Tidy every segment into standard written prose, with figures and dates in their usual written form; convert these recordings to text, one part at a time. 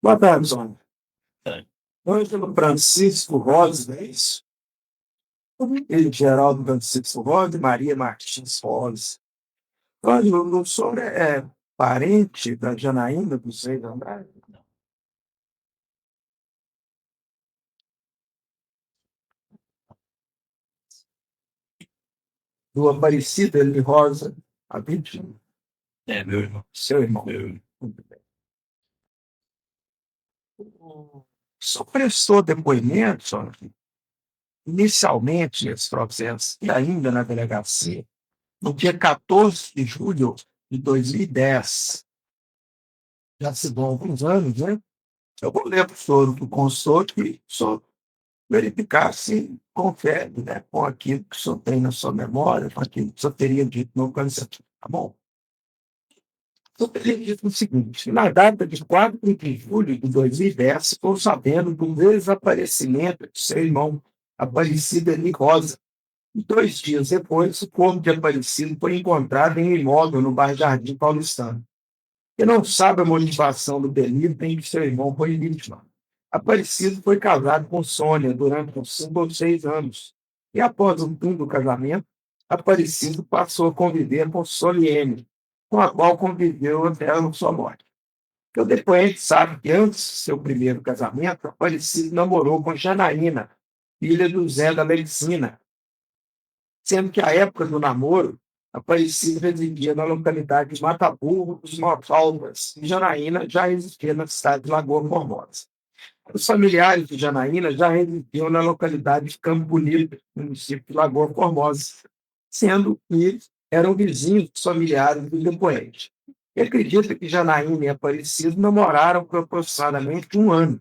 Boa tarde, Sônia. É. Ângelo Francisco Rosa, é isso? E Geraldo Francisco Rosa e Maria Martins Rosa. Ângelo, o senhor é parente da Janaína dos Reis Andrade? Do Aparecido Eli Rosa, a vítima, É, meu irmão. seu irmão. Meu irmão. Muito bem. O senhor prestou depoimento, senhor, inicialmente nesse processo, e ainda na delegacia, no dia 14 de julho de 2010. Já se vão alguns anos, né? Eu vou ler para o senhor o consultor que o senhor verificar se confere, né, com aquilo que o senhor tem na sua memória, com aquilo que o senhor teria dito no candidato. Tá bom? Eu teria dito o seguinte: na data de 4 de julho de 2010, ficou sabendo do desaparecimento de seu irmão, Aparecido Eli Rosa. E 2 dias depois, o corpo de Aparecido foi encontrado em um imóvel no bairro Jardim Paulistano. Que não sabe a motivação do delito nem de seu irmão foi vítima. Aparecido foi casado com Sônia durante uns 5 ou 6 anos. E após o fim do casamento, Aparecido passou a conviver com Soliene, com a qual conviveu até a sua morte. Porque o depoente sabe que antes do seu primeiro casamento, Aparecido namorou com Janaína, filha do Zé da Medicina, sendo que a época do namoro, Aparecida residia na localidade de Mataburro dos Mafaldas, e Janaína já residia na cidade de Lagoa Formosa. Os familiares de Janaína já residiam na localidade de Campo Bonito, município de Lagoa Formosa, sendo que eram vizinhos familiares do depoente. E acredita que Janaína e Aparecido namoraram por aproximadamente um ano.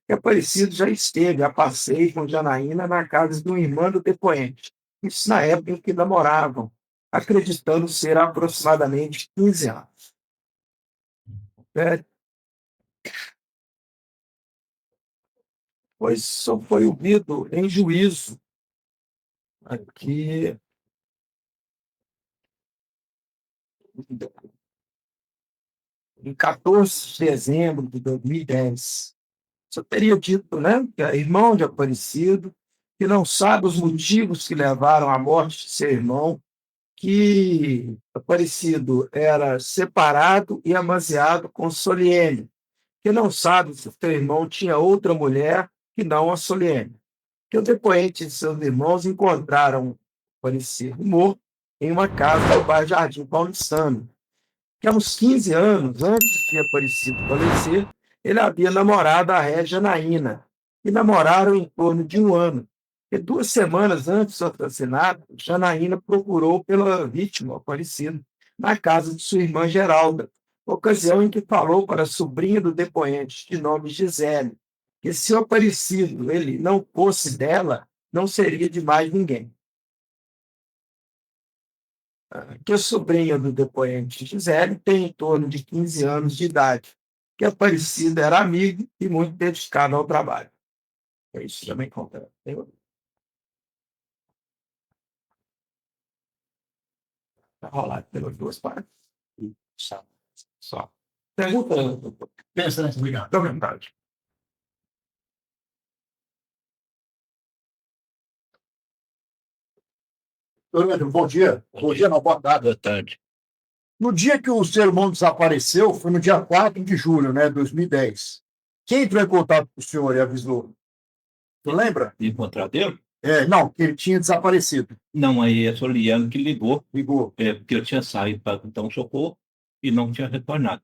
E Aparecido já esteve a passeio com Janaína na casa de uma irmã do depoente, isso na época em que namoravam, acreditando ser há aproximadamente 15 anos. É, pois só foi ouvido em juízo aqui em 14 de dezembro de 2010. Só teria dito, né, que é irmão de Aparecido, que não sabe os motivos que levaram à morte de seu irmão, que Aparecido era separado e amaziado com Soliene, que não sabe se seu irmão tinha outra mulher que não a Soliene. Que o depoente de seus irmãos encontraram Aparecido morto em uma casa no bairro Jardim Paulistano, que há uns 15 anos, antes de Aparecido falecer, ele havia namorado a Régia Naína, e namoraram em torno de um ano. E 2 semanas antes do assassinato, Janaína procurou pela vítima, Aparecido, na casa de sua irmã Geralda, ocasião em que falou para a sobrinha do depoente, de nome Gisele, que se o Aparecido ele não fosse dela, não seria de mais ninguém. Que a sobrinha do depoente Gisele tem em torno de 15 anos de idade, que Aparecida era amiga e muito dedicada ao trabalho. É isso também conta. Está rolado pelas duas partes. Só. Só. Pergunta. Pensa nessa. Obrigado. Fica à vontade. Leandro, bom dia. Bom dia, não, boa tarde. Boa tarde. No dia que o seu irmão desapareceu, foi no dia 4 de julho, né, 2010. Quem entrou em contato com o senhor e avisou? Tu lembra? Encontrar dele? Não, que ele tinha desaparecido. Não, aí é a Soliane que ligou, Ligou. porque eu tinha saído para dar um socorro e não tinha retornado.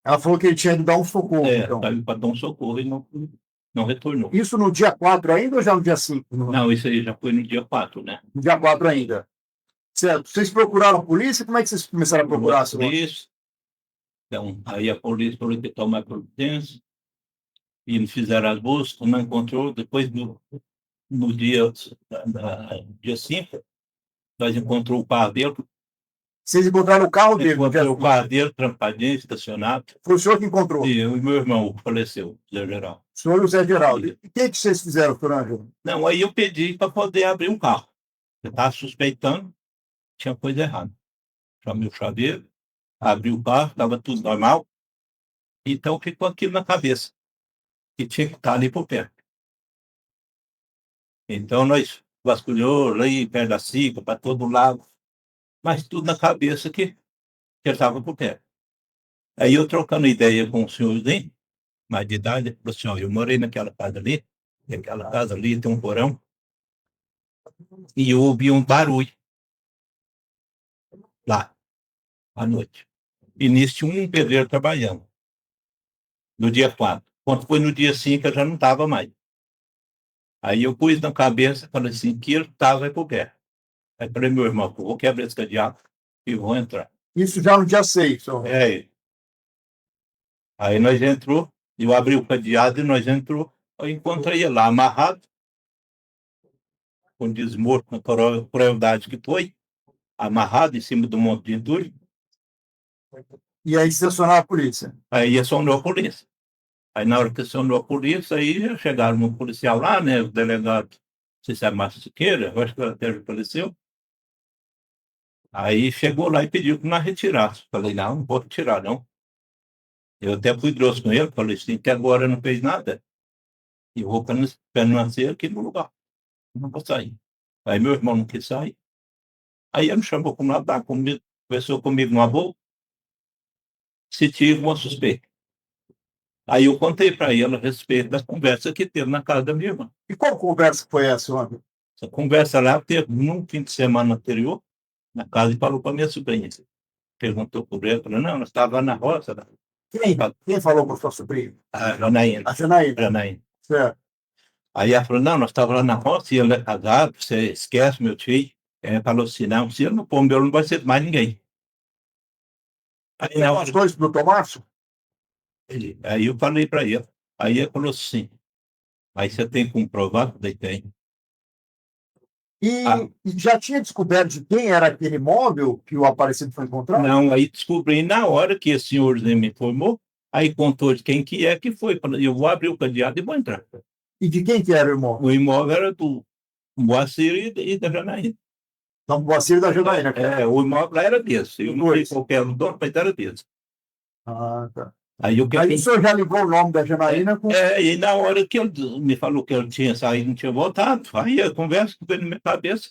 Ela falou que ele tinha ido dar um socorro, então. Saiu para dar um socorro e não retornou. Isso no dia 4 ainda ou já no dia 5? Não, isso aí já foi no dia 4, né? No dia 4 ainda. Certo. Vocês procuraram a polícia? Como é que vocês começaram a procurar, senhor? Polícia. Então, aí a polícia falou que tomar providência e eles fizeram as buscas, não encontrou. Depois, no dia 5, nós encontramos o carro dele. Vocês encontraram o carro dele? Encontramos o carro dele, trampadinho, estacionado. Foi o senhor que encontrou? E eu e meu irmão faleceu, Zé Geral. O senhor e o Zé Geraldo. E o que vocês fizeram, doutor Ângelo? Não, aí eu pedi para poder abrir um carro. Eu estava suspeitando, tinha coisa errada. Chamei o chaveiro, abri o carro, estava tudo normal. Então ficou aquilo na cabeça, que tinha que estar ali por perto. Então nós vasculhou ali perto da Cica, para todo lado, mas tudo na cabeça que ele estava por perto. Aí eu trocando ideia com o senhorzinho, mais de idade, ele falou assim, ó, eu morei naquela casa ali, e aquela casa ali tem um porão, e eu ouvi um barulho lá, à noite. E nisso tinha um pedreiro trabalhando, no dia 4. Quando foi no dia 5, eu já não estava mais. Aí eu pus na cabeça, falei assim, que ele estava por perto. Aí falei, meu irmão, eu vou quebrar esse cadeado e vou entrar. Isso já no dia 6, senhor. É. Aí nós entrou, eu abri o cadeado e nós entrou, eu encontrei ele lá amarrado, com desmorto na crueldade que foi, amarrado em cima do monte de entulho. E aí você acionou a polícia. Aí acionou a polícia. Aí na hora que acionou a polícia, aí já chegaram um policial lá, né, o delegado, não sei se é Márcio Siqueira, eu acho que até já faleceu. Aí chegou lá e pediu que nós retirássemos. Falei, não vou retirar, não. Eu até fui grosso com ele, falei assim, até agora não fez nada. E eu vou permanecer aqui no lugar. Não vou sair. Aí meu irmão não quis sair. Aí ele me chamou para nadar comigo, conversou comigo numa boa, se tinha uma suspeita. Aí eu contei para ele a respeito da conversa que teve na casa da minha irmã. E qual conversa foi essa, homem? Essa conversa lá teve num fim de semana anterior, na casa, e falou para minha sobrinha. Perguntou por ela, falou, não, nós estávamos na roça. Quem falou para sua sobrinha? A Janaína. A Janaína. Janaína. Certo. Aí ela falou, não, nós estávamos lá na roça e ele é casado, você esquece meu tio. Ele falou assim, não, se ele não pôr o meu, não vai ser mais ninguém. Aí, na hora, As coisas do Tomásio? aí eu falei para ele. Aí ele falou assim, mas você tem como provar? Eu falei, tem. E já tinha descoberto de quem era aquele imóvel que o Aparecido foi encontrado? Não, aí descobri na hora que esse senhorzinho me informou, aí contou de quem que é que foi. Falei, eu vou abrir o cadeado e vou entrar. E de quem que era o imóvel? O imóvel era do Moacir e da Janaína. Então, o Moacir da Janaína. O imóvel lá era desse. Eu não sei qual era o dono, mas era desse. Ah, tá. Aí o senhor já ligou o nome da Janaína com... E na hora que ele me falou que ele tinha saído, não tinha voltado, aí a conversa que veio na minha cabeça,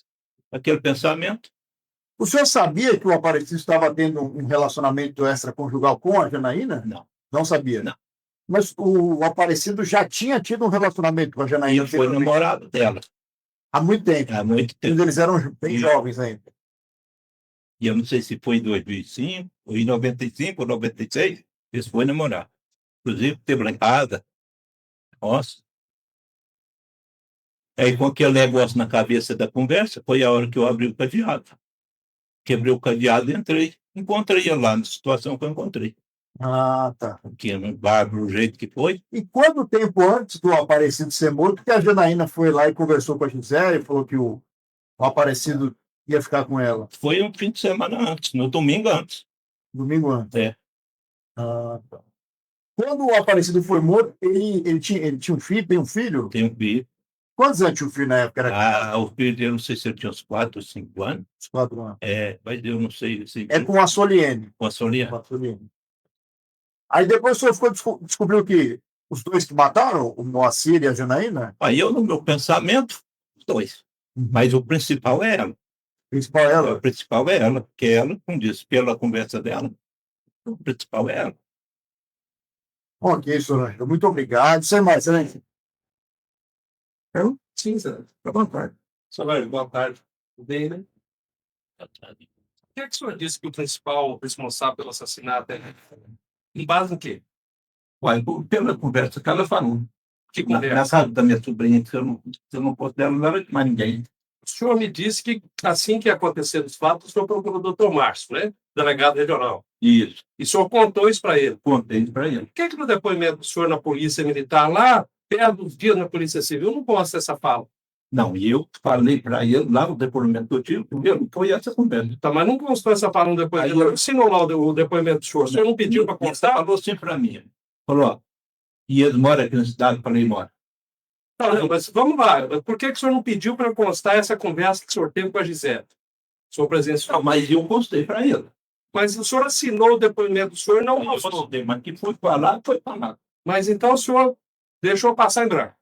aquele pensamento. O senhor sabia que o Aparecido estava tendo um relacionamento extraconjugal com a Janaína? Não. Não sabia? Não. Mas o Aparecido já tinha tido um relacionamento com a Janaína? Ele foi namorado dela. Há muito tempo? Há muito tempo. Quando eles eram bem jovens ainda? E eu não sei se foi em 2005, ou em 95, ou 96, eles foram namorar. Inclusive, teve lá em casa. Nossa. Aí, com aquele negócio na cabeça da conversa, foi a hora que eu abri o cadeado. Quebrei o cadeado e entrei. Encontrei ele lá, na situação que eu encontrei. Ah, tá. Porque no bárbaro, o jeito que foi. E quanto tempo antes do Aparecido ser morto que a Janaína foi lá e conversou com a Gisele e falou que o Aparecido ia ficar com ela? Foi um fim de semana antes, no domingo antes. Domingo antes? É. Ah, tá. Quando o Aparecido foi morto, ele tinha um filho? Tem um filho? Tem um filho. Quantos anos tinha o filho na época? O filho dele, não sei se ele tinha uns 4 ou 5 anos. Uns 4 anos. Mas eu não sei. É com a Soliene. Com a Soliene. Com a Soliene. Aí depois o senhor descobriu que os dois que mataram, o Moacir e a Janaína? Aí eu, no meu pensamento, os dois. Mas o principal é ela. O principal é ela? O principal é ela, porque ela, como disse, pela conversa dela, o principal é ela. Ok, senhor. Muito obrigado. Sem mais, né? Sim, senhor. Boa tarde. Senhor, boa tarde. Tudo bem, né? Boa tarde. Por que é que o senhor disse que o principal responsável pelo assassinato é em base no quê? Uai, pela conversa que ela falou. Que Na conversa? casa da minha sobrinha, que eu não posso dela, não era de mais ninguém. O senhor me disse que assim que aconteceram os fatos, o senhor procurou o doutor Márcio, né? Delegado regional. Isso. E o senhor contou isso para ele. Contei para ele. Por que no depoimento do senhor na polícia militar, lá perto dos dias na polícia civil, não consta essa fala? Não, e eu falei para ele, lá no depoimento que eu tive, primeiro, foi essa conversa. Tá, mas não constou essa fala no depoimento. Ele ensinou lá o depoimento do senhor. O senhor não pediu para constar? Falou assim para mim. Falou, ó, e ele mora aqui na cidade? Falei, mora. Não, mas vamos lá. Por que o senhor não pediu para constar essa conversa que o senhor teve com a Gisele? O senhor presenciou? Não, mas eu postei para ele. Mas o senhor assinou o depoimento do senhor e não Eu mostrou. gostei, mas que foi falado, foi falado. Mas então o senhor deixou passar em branco.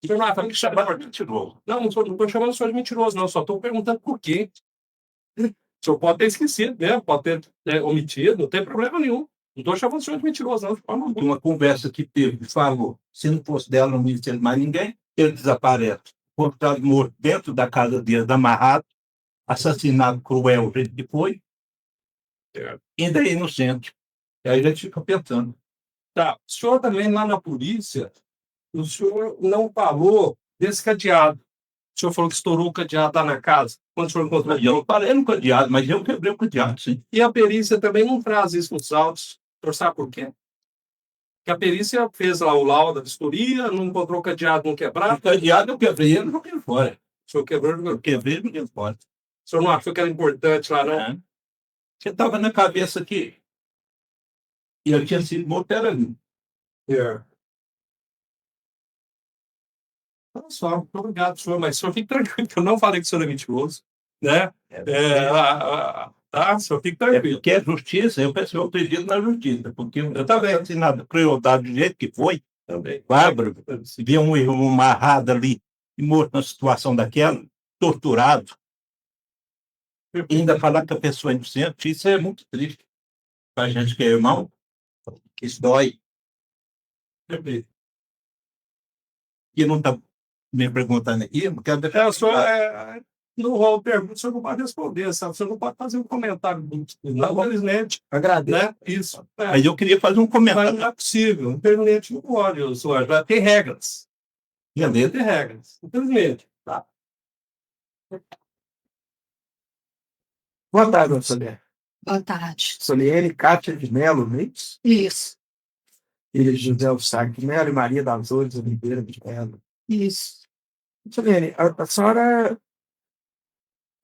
O senhor não Tem acha que que chamar de mentiroso. Não estou chamando o senhor de mentiroso, não. Só estou perguntando por quê. O senhor pode ter esquecido, né? Pode ter omitido, não tem problema nenhum. Não estou chamando o senhor de mentiroso, não. Tem uma conversa que teve, falou, se não fosse dela, não ia ser mais ninguém, ele desaparece. Encontrado morto dentro da casa dele, amarrado, assassinado cruel, o jeito que foi, ainda é inocente. E aí a gente fica pensando. Tá. O senhor também lá na polícia, o senhor não falou desse cadeado. O senhor falou que estourou o cadeado lá na casa, quando o senhor encontrou. Eu não parei no cadeado, mas eu quebrei o cadeado, sim. E a perícia também não traz isso nos autos. O senhor sabe por quê? Porque a perícia fez lá o laudo da vistoria, não encontrou o cadeado não O quebrado. cadeado eu quebrei ele, joguei fora. O senhor quebrou. Eu quebrei e joguei fora. O senhor não achou que era importante lá, não? É. Você estava na cabeça que ele tinha sido morto, era ali. É. Olha só, muito obrigado, senhor. Mas o senhor fique tranquilo, que eu não falei que o senhor é mentiroso. Né? Tá, o senhor fique É tranquilo. porque é justiça, eu pensei, eu acredito na justiça, porque eu também. estava assinado crueldade do jeito que foi, Também. bárbaro, se vê um irmão amarrado ali e morto numa situação daquela, torturado, e ainda falar que a pessoa é inocente, isso é muito triste. Para a gente que é irmão, isso dói. Perfeito. E não está me perguntando aqui, não quero deixar. O senhor, no rol de perguntas, o senhor não pode responder, sabe? O senhor não pode fazer um comentário. Infelizmente, Agradeço. né? Isso. Mas eu queria fazer um Mas comentário. não é possível. Infelizmente, não pode, senhor. Vai ter regras. Beleza? Tem regras. Infelizmente. Tá. Boa tarde, Solene. Boa tarde. Solene Cátia de Melo, não é isso? Isso, Filha de José Eustáquio de Melo e Maria das Dores Oliveira de Melo. isso. Solene, a senhora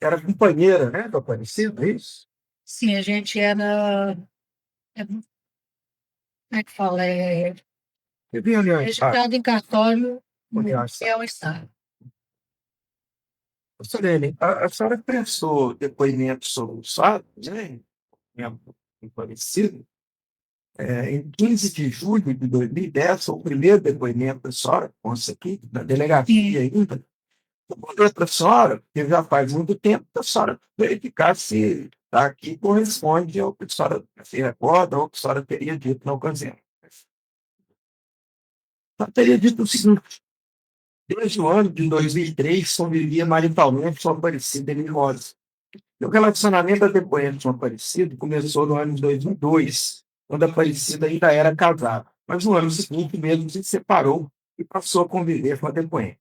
era companheira, né, do Aparecido, é isso? Sim, a gente como é que fala? Teve união Registrado em cartório União é o Estado. Solene, a senhora prestou depoimento sobre os fatos, né? Em Aparecido. Em 15 de julho de 2010, o primeiro depoimento da senhora, consta aqui, da delegacia ainda. Eu mandei para a senhora, que já faz muito tempo, a senhora verificar se está aqui corresponde ao que a senhora se recorda ou o que a senhora teria dito na ocasião. Eu teria dito o seguinte: desde o ano de 2003, convivia maritalmente com a Aparecida em Mimosa. Meu relacionamento a depoente com a Aparecida começou no ano de 2002, quando a Aparecida ainda era casada. Mas no ano seguinte mesmo se separou e passou a conviver com a depoente.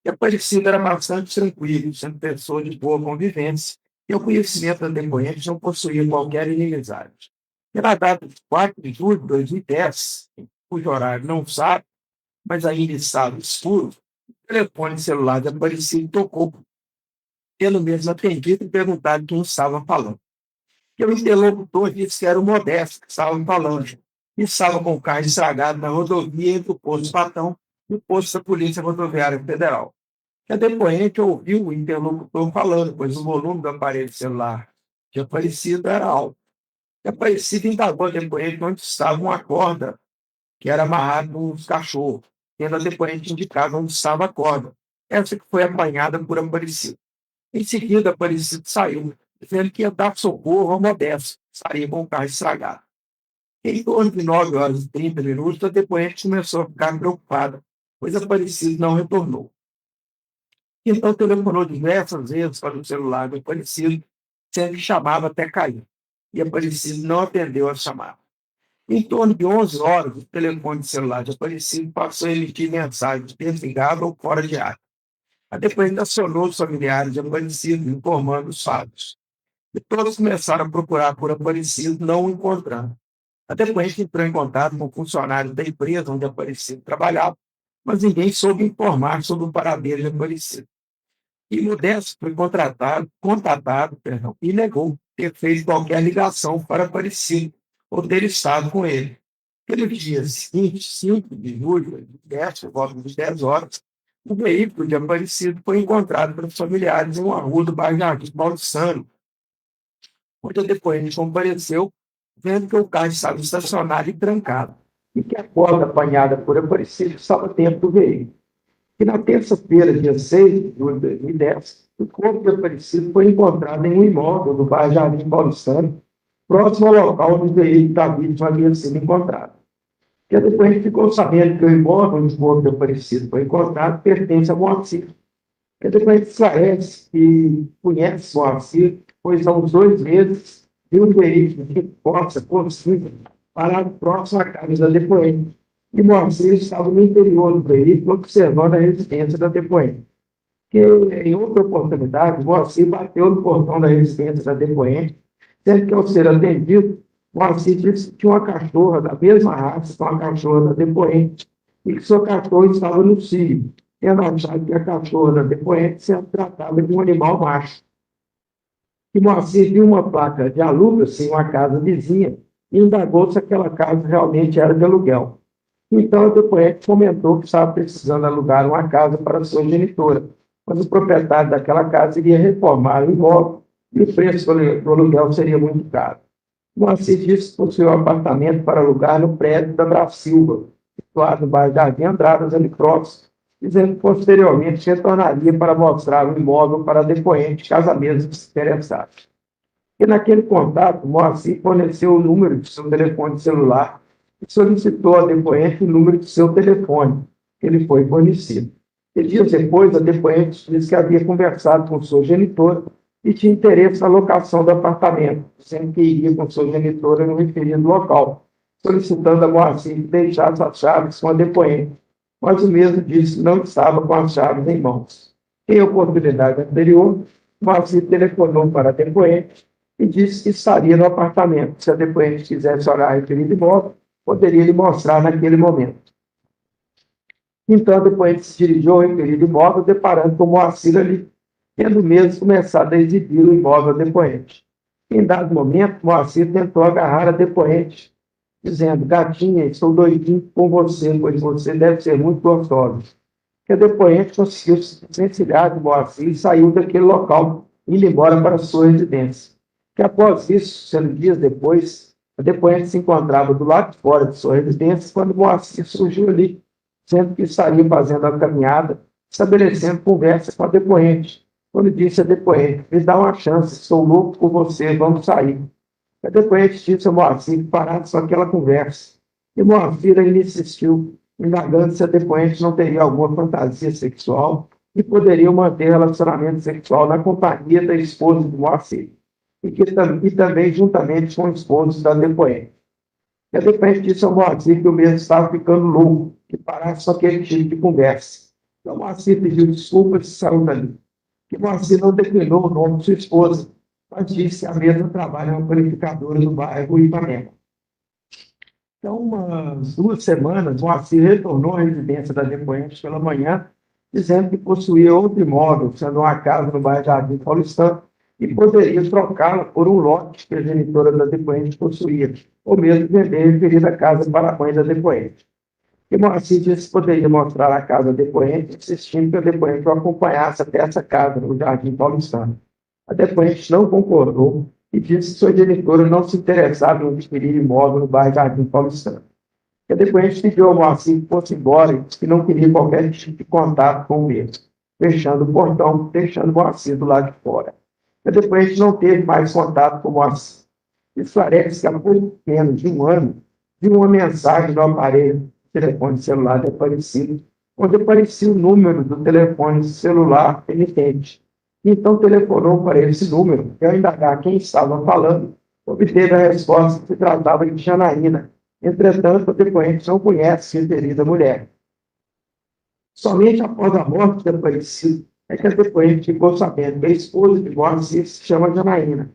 E a Aparecida era bastante tranquila, sendo pessoa de boa convivência, e o conhecimento da depoente não possuía qualquer inimizade. Pela data de 4 de julho de 2010, cujo horário não sabe, mas ainda estava escuro, o telefone celular da Aparecida tocou. Pelo menos atendido e perguntado quem estava falando. E o interlocutor disse que era o Modesto que estava falando. E estava com o carro estragado na rodovia entre o posto Patão e o posto da Polícia Rodoviária Federal. E a depoente ouviu o interlocutor falando, pois o volume do aparelho celular de Aparecida era alto. E a Aparecida indagou a depoente onde estava uma corda que era amarrada nos cachorros, tendo a depoente indicado onde estava a corda. Essa que foi apanhada por Aparecida. Em seguida, Aparecido saiu, dizendo que ia dar socorro ao Modesto, que estaria com o carro estragado. Em torno de 9 horas e 30 minutos, a depoente começou a ficar preocupada, pois Aparecido não retornou. Então telefonou diversas vezes para o celular do Aparecido, sendo que chamava até cair. E Aparecido não atendeu a chamada. Em torno de 11 horas, o telefone celular de Aparecido passou a emitir mensagens desligado ou fora de área. A depoente acionou os familiares de Aparecido, informando os fatos. E todos começaram a procurar por Aparecido, não o encontrando. A depoente entrou em contato com funcionários da empresa onde Aparecido trabalhava, mas ninguém soube informar sobre o paradeiro de Aparecido. E Modesto foi contatado, e negou ter feito qualquer ligação para Aparecido ou ter estado com ele. Pelo dia seguinte, 5 de julho, por volta das 10 horas, o veículo de Aparecido foi encontrado pelos familiares em uma rua do bairro Jardim Paulistano, onde a depoente compareceu, vendo que o carro estava estacionado e trancado, e que a corda apanhada por Aparecido estava dentro do veículo. E na terça-feira, dia 6 de julho de 2010, o corpo de Aparecido foi encontrado em um imóvel do bairro Jardim Paulistano, próximo ao local onde o veículo da vítima havia sido encontrado. E a depoente ficou sabendo que o imóvel onde o corpo de Aparecido foi encontrado pertence a Moacir. E a depoente esclarece que conhece Moacir, pois há uns 2 meses viu um veículo que possa possível parado próximo à casa da depoente. E Moacir estava no interior do veículo observando a residência da depoente. Que, em outra oportunidade, Moacir bateu no portão da residência da depoente, sendo que, ao ser atendido, Moacir disse que tinha uma cachorra da mesma raça com a cachorra da depoente e que sua cachorra estava no cio, tendo achado que a cachorra da depoente se tratava de um animal macho. E Moacir viu uma placa de aluga-se em uma casa vizinha e indagou se aquela casa realmente era de aluguel. Então, a depoente comentou que estava precisando alugar uma casa para sua genitora, mas o proprietário daquela casa iria reformar o imóvel e o preço do aluguel seria muito caro. Moacir disse que possuía um apartamento para alugar no prédio da Brás Silva, situado no bairro Jardim Andradas, ali próximo, dizendo que posteriormente retornaria para mostrar o imóvel para a depoente, caso a mesma se interessasse. E naquele contato, Moacir forneceu o número de seu telefone celular e solicitou à depoente o número de seu telefone, que lhe foi fornecido. E dias depois, a depoente disse que havia conversado com sua genitora e tinha interesse na locação do apartamento, sendo que iria com sua genitora no referido local, solicitando a Moacir que deixasse as chaves com a depoente, mas o mesmo disse que não estava com as chaves em mãos. Em oportunidade anterior, Moacir telefonou para a depoente e disse que estaria no apartamento. Se a depoente quisesse olhar o referido imóvel, poderia lhe mostrar naquele momento. Então, a depoente se dirigiu ao referido imóvel, deparando com Moacir ali, tendo mesmo começado a exibir o imóvel à depoente. Em dado momento, Moacir tentou agarrar a depoente, dizendo: gatinha, estou doidinho com você, pois você deve ser muito gostosa. Que a depoente conseguiu se desvencilhar de Moacir e saiu daquele local, indo embora para sua residência. Que após isso, sendo dias depois, a depoente se encontrava do lado de fora de sua residência quando Moacir surgiu ali, sendo que estaria fazendo a caminhada, estabelecendo conversa com a depoente. Quando disse a depoente: me dá uma chance, sou louco por você, vamos sair. A depoente disse a Moacir que parasse com aquela conversa. E Moacir ainda insistiu, indagando se a depoente não teria alguma fantasia sexual e poderia manter relacionamento sexual na companhia da esposa de Moacir, e também juntamente com o esposo da depoente. E a depoente disse ao Moacir que o mesmo estava ficando louco, que parasse com aquele tipo de conversa. Então Moacir pediu desculpas e saiu dali. Que Moacir não declinou o nome de sua esposa, mas disse que a mesma trabalha na panificadora do bairro Ipanema. Então, umas 2 semanas, Moacir retornou à residência da depoente pela manhã, dizendo que possuía outro imóvel, sendo uma casa no bairro Jardim Paulistano, e poderia trocá-la por um lote que a genitora da depoente possuía, ou mesmo vender a referida casa para a mãe da depoente. E Moacir disse que poderia mostrar a casa da depoente, insistindo que a depoente o acompanhasse até essa casa, no Jardim Paulistano. A depoente não concordou e disse que sua genitora não se interessava em adquirir imóvel no bairro Jardim Paulistano. A depoente pediu ao Moacir que fosse embora e disse que não queria qualquer tipo de contato com o mesmo, fechando o portão, deixando Moacir do lado de fora. A depoente não teve mais contato com o Moacir. Esclarece que há pouco menos de um ano, viu uma mensagem no aparelho telefone celular de Aparecido, onde aparecia o número do telefone celular emitente. Então telefonou para esse número e, ao indagar quem estava falando, obteve a resposta que se tratava de Janaína. Entretanto, a depoente não conhece a referida mulher. Somente após a morte de Aparecido é que a depoente ficou sabendo que a esposa de Moacir se chama Janaína.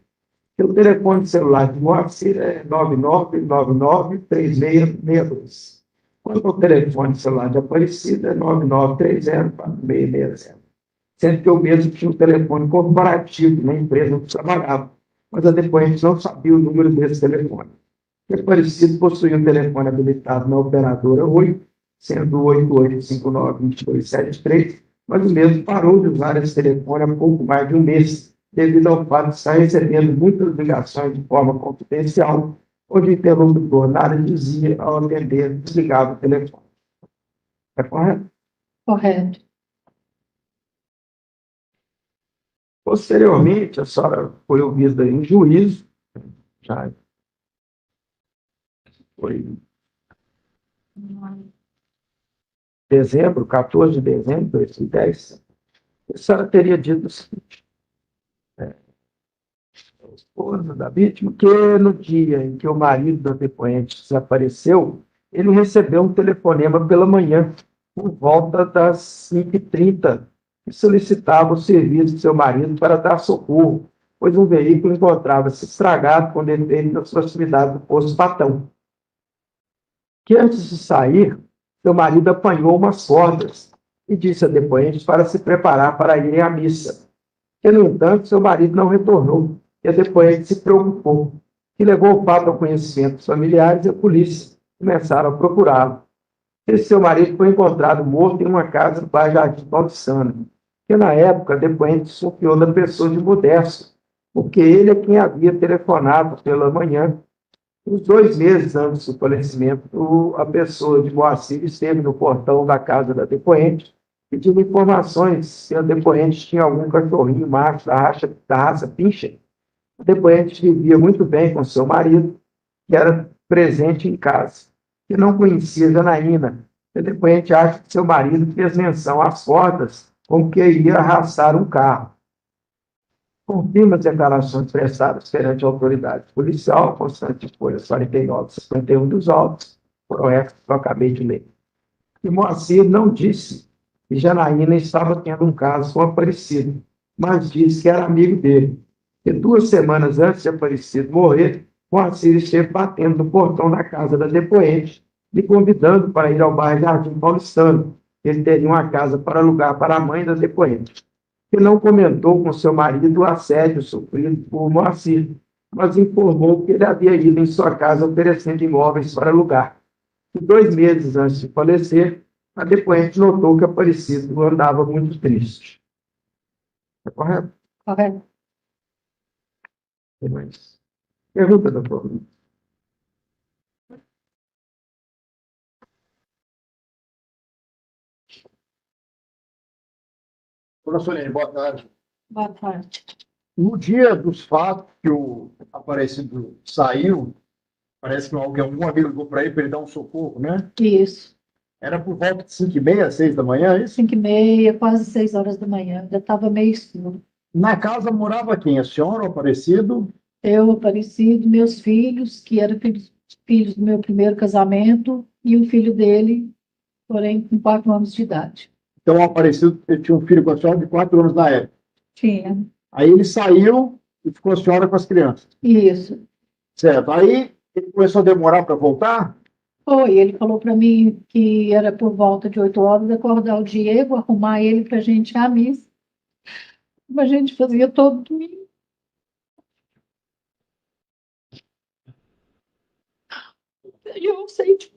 O telefone celular de Moacir é 99993662. Quanto ao telefone celular de Aparecida, é 99304660. Sendo que eu mesmo tinha um telefone corporativo na empresa onde trabalhava, mas a depoente não sabia o número desse telefone. O Aparecido possuía um telefone habilitado na operadora Oi, sendo 88592273, mas o mesmo parou de usar esse telefone há pouco mais de um mês, devido ao fato de estar recebendo muitas ligações de forma confidencial, onde o interlocutor nada dizia ao atender, desligava o telefone. É correto? Correto. Posteriormente, a senhora foi ouvida em juízo, já foi em dezembro, 14 de dezembro de 2010, a senhora teria dito o seguinte: a esposa da vítima, que no dia em que o marido da depoente desapareceu, ele recebeu um telefonema pela manhã, por volta das 5h30, que solicitava o serviço de seu marido para dar socorro, pois um veículo encontrava-se estragado quando ele veio nas proximidades do posto Patão. Que antes de sair, seu marido apanhou umas cordas e disse a depoente para se preparar para ir à missa. E, no entanto, seu marido não retornou, e a depoente se preocupou, e levou o fato ao conhecimento dos familiares e a polícia começaram a procurá-lo. Esse seu marido foi encontrado morto em uma casa no bairro Jardim Paulistano, que na época a depoente desconfiou da pessoa de Modesto, porque ele é quem havia telefonado pela manhã. Uns 2 meses antes do falecimento, a pessoa de Moacir esteve no portão da casa da depoente, pedindo informações se a depoente tinha algum cachorrinho macho da raça Pinscher. A depoente vivia muito bem com seu marido, que era presente em casa, e não conhecia Janaína. A depoente acha que seu marido fez menção às cordas com que iria arrastar um carro. Confirma as declarações prestadas perante a autoridade policial, constante folhas 49 e 51 dos autos, por o resto que eu acabei de ler. E Moacir não disse que Janaína estava tendo um caso com Aparecido, mas disse que era amigo dele. E 2 semanas antes de Aparecido morrer, Moacir esteve batendo no portão da casa da depoente, me convidando para ir ao bairro Jardim Paulistano. Ele teria uma casa para alugar para a mãe da depoente. Que não comentou com seu marido o assédio sofrido por Moacir, mas informou que ele havia ido em sua casa oferecendo imóveis para alugar. E 2 meses antes de falecer, a depoente notou que Aparecido andava muito triste. É correto? Correto. Tem mais? Pergunta, doutor. Dona Solene, boa tarde. Boa tarde. No dia dos fatos que o Aparecido saiu, parece que algum amigo ligou para ele dar um socorro, né? Isso. Era por volta de 5h30, 6 da manhã, é isso? 5h30, quase 6 horas da manhã. Ainda estava meio escuro. Na casa morava quem? A senhora, o Aparecido? Eu, Aparecido, meus filhos, que eram filhos do meu primeiro casamento, e o filho dele, porém, com 4 anos de idade. Então, o Aparecido ele tinha um filho com a senhora de 4 anos na época. Tinha. Aí ele saiu e ficou a senhora com as crianças. Isso. Certo. Aí ele começou a demorar para voltar? Foi, ele falou para mim que era por volta de 8 horas acordar o Diego, arrumar ele para a gente ir à missa. Como a gente fazia todo domingo. E eu não sei, tipo,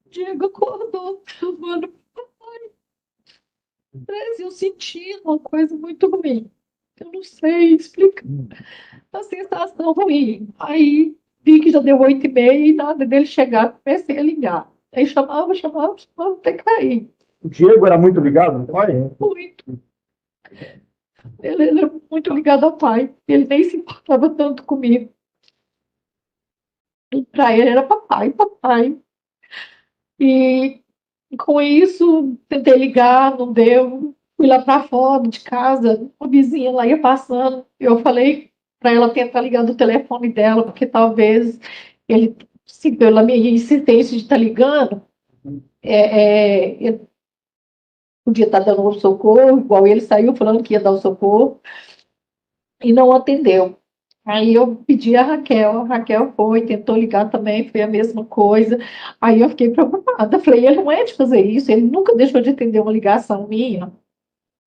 o Diego acordou, chamando papai. Parece eu senti uma coisa muito ruim. Eu não sei explicar. A sensação ruim. Aí vi que já deu 8h30 e nada dele chegar, comecei a ligar. Aí chamava, até cair. O Diego era muito ligado no pai? Muito. Ele era muito ligado ao pai. Ele nem se importava tanto comigo. Para ele era papai, papai. E com isso, tentei ligar, não deu. Fui lá para fora de casa, a vizinha lá ia passando. Eu falei para ela tentar ligar do telefone dela, porque talvez ele, se pela minha insistência de estar ligando, eu podia estar dando um socorro, igual ele saiu falando que ia dar o socorro, e não atendeu. Aí eu pedi a Raquel foi, tentou ligar também, foi a mesma coisa. Aí eu fiquei preocupada, falei, ele não é de fazer isso, ele nunca deixou de atender uma ligação minha.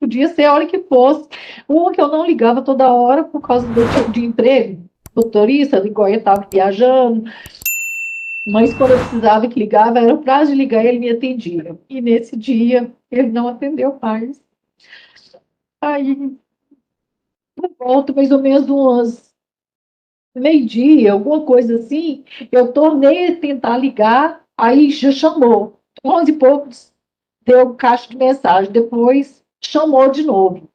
Podia ser a hora que fosse. Uma que eu não ligava toda hora por causa do tipo de emprego, motorista, igual eu estava viajando. Mas quando eu precisava que ligava, era o prazo de ligar, ele me atendia. E nesse dia, ele não atendeu mais. Aí, por volta mais ou menos umas meio-dia, alguma coisa assim, eu tornei a tentar ligar, aí já chamou. 11 e poucos, deu caixa de mensagem, depois chamou de novo.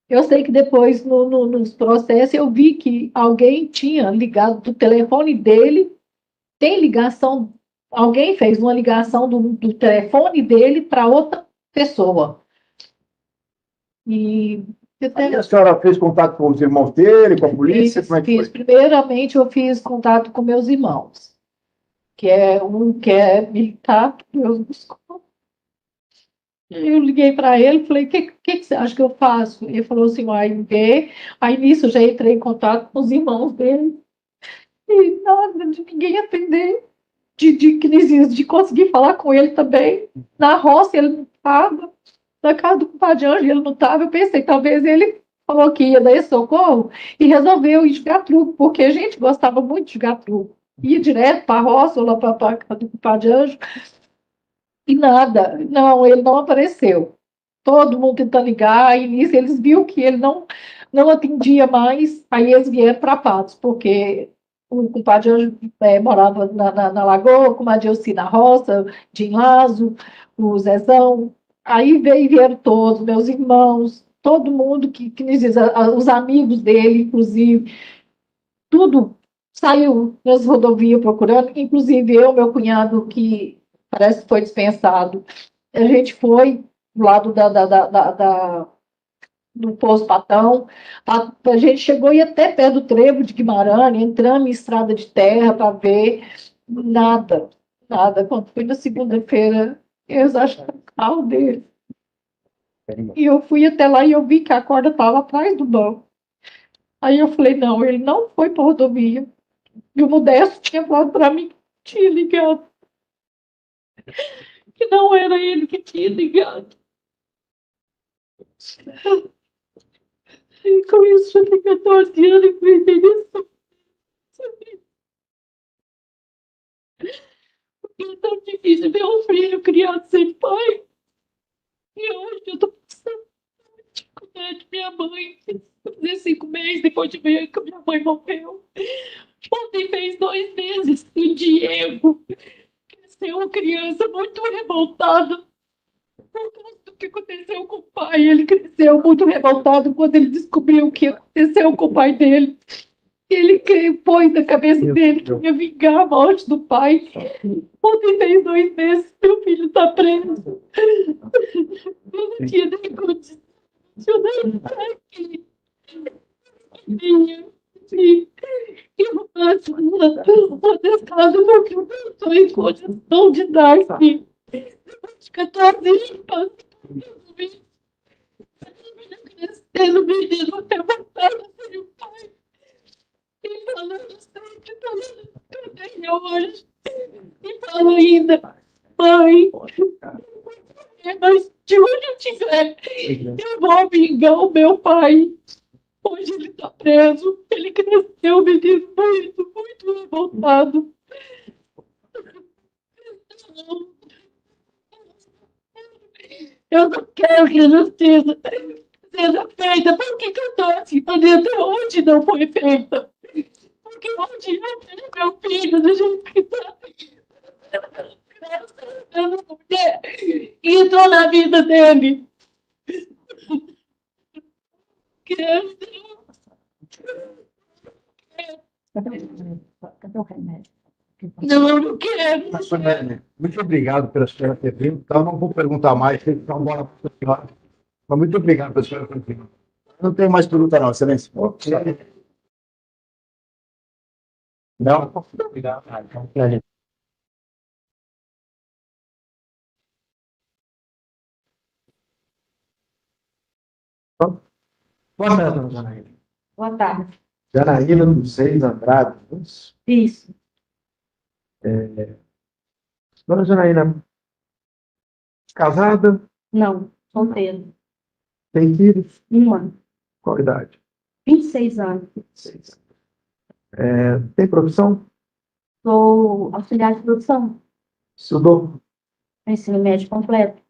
Eu sei que depois, nos processos, eu vi que alguém tinha ligado do telefone dele, tem ligação, alguém fez uma ligação do telefone dele para outra pessoa. E Aí a senhora fez contato com os irmãos dele, com a polícia? Como é que fiz. foi? Primeiramente, eu fiz contato com meus irmãos, que é um que é militar, que Deus buscou. Eu liguei para ele e falei, o que você acha que eu faço? Ele falou assim, aí nisso eu já entrei em contato com os irmãos dele, e nada, de ninguém atender, de crise, de conseguir falar com ele também. Na roça ele não estava, na casa do compadre Anjo ele não estava. Eu pensei, talvez ele falou que ia dar esse socorro e resolveu ir jogar truco, porque a gente gostava muito de jogar truco. Ia direto para a roça ou lá para a casa do compadre Anjo, e nada, não, ele não apareceu. Todo mundo tentando ligar, e nisso eles viram que ele não atendia mais, aí eles vieram para Patos, porque o compadre Anjo morava na Lagoa, o compadre Elci na roça, de Lazo, o Zezão, aí vieram todos, meus irmãos, todo mundo que nos diz, os amigos dele, inclusive, tudo saiu nas rodovias procurando, inclusive eu, meu cunhado, que parece que foi dispensado, a gente foi do lado do Poço Patão, a gente chegou e ia até pé do Trevo de Guimarães, entramos em estrada de terra para ver, nada, nada. Quando foi na segunda-feira, eles acharam o carro dele. E eu fui até lá e eu vi que a corda estava atrás do banco. Aí eu falei, não, ele não foi para a rodovia. E o Modesto tinha falado para mim que tinha ligado, que não era ele que tinha ligado. E com isso já tem 14 anos e foi interessante. É tão difícil ver um filho criado sem pai. E hoje eu tô passando dificuldade. Minha mãe, fazer 5 meses depois de ver que minha mãe morreu. Ontem fez 2 meses que o Diego cresceu uma criança muito revoltada por causa do que aconteceu com o pai. Ele cresceu muito revoltado quando ele descobriu o que aconteceu com o pai dele. Ele pôs na cabeça dele que ia vingar a morte do pai. Ontem fez 2 meses, meu filho está preso. Eu não tinha nem condição de estar aqui. Eu faço uma descada porque eu não estou em condição de dar aqui. De 14 anos, crescendo, menino, até voltando sem o pai. E falando sempre, falando tudo aí hoje. E falo ainda, mãe, mas de onde eu estiver, eu vou vingar o meu pai. Hoje ele está preso. Ele cresceu, menino, muito, muito revoltado. Eu não quero que a justiça seja feita. Por que eu estou assim? Até hoje não foi feita. Porque hoje eu tenho meu filho do jeito que está. Essa mulher entrou na vida dele. Cadê o remédio? Não, eu não quero. Mas, muito obrigado pela senhora ter vindo. Então, não vou perguntar mais, tem que dar uma bola para a senhora. Mas muito obrigado pela senhora ter vindo. Não tenho mais pergunta, não, excelência. Não? Obrigado. Boa tarde, dona Janaína. Boa tarde. Janaína dos Reis Andrade. Isso. Dona Janaína, casada, Não, solteiro. tem filhos, 1 ano. qual a idade? 26 anos. Tem profissão? Sou auxiliar de produção, Estudou? ensino médio completo.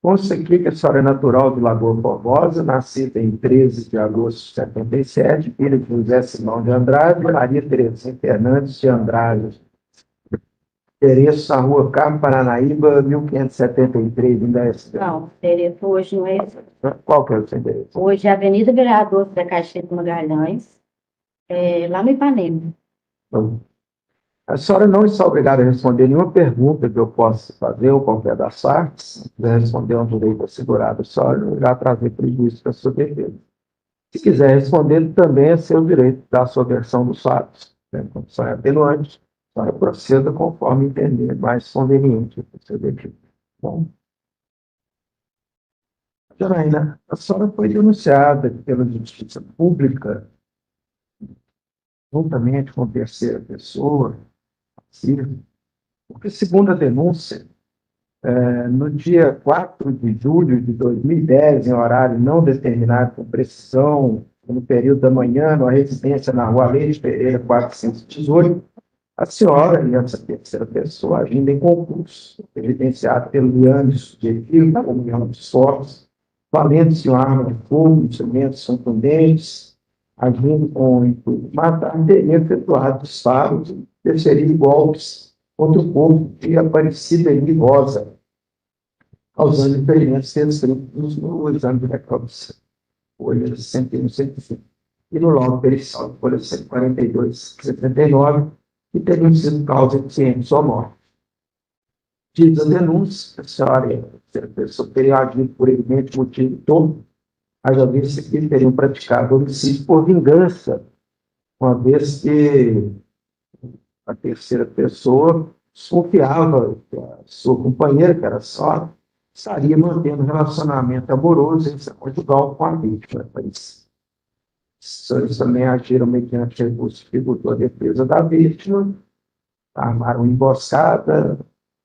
Consta aqui que a senhora é natural de Lagoa Formosa, nascida em 13 de agosto de 77, filha de José Simão de Andrade e Maria Terezinha Fernandes de Andrade. Endereço na rua Carmo Paranaíba, 1573, ainda é esse. Não, endereço hoje não é esse. Qual que é o seu endereço? Hoje é Avenida Vereador da Caxias Magalhães, lá no Ipanema. Então, a senhora não está obrigada a responder nenhuma pergunta que eu possa fazer ou qualquer das partes. Se quiser responder um direito assegurado, a senhora não irá trazer prejuízo para a sua defesa. Se quiser responder, também é seu direito dar a sua versão dos fatos. Quando a senhora é atenuante, a senhora proceda conforme entender mais conveniente para o seu defesa. Bom. Janaína, a senhora foi denunciada pela Justiça Pública, juntamente com terceira pessoa, porque, segundo a denúncia, no dia 4 de julho de 2010, em horário não determinado com precisão, no período da manhã, numa residência na rua Leite Pereira, 418, a senhora e essa terceira pessoa, agindo em concurso, evidenciado pelo Liane subjetivo, da comunhão de sócios, valendo-se de arma de fogo, instrumentos contundentes, agindo com o intuito de matar, teria efetuado disparos, desferido golpes contra o corpo de Aparecida Henri Rosa, causando ferimentos restritos no exame de necrópsia, folha 101, 105, e no laudo pericial, folha 142, 79, que teriam sido causa de ciência ou morte. Diz a denúncia, a senhora e a pessoa teriam agido por evidente motivo todo, haja vista que teriam praticado homicídio por vingança, uma vez que a terceira pessoa desconfiava que a sua companheira, que era só, estaria mantendo relacionamento amoroso e conjugal com a vítima. Os senhores também agiram mediante recurso que tributou a defesa da vítima, armaram uma emboscada, a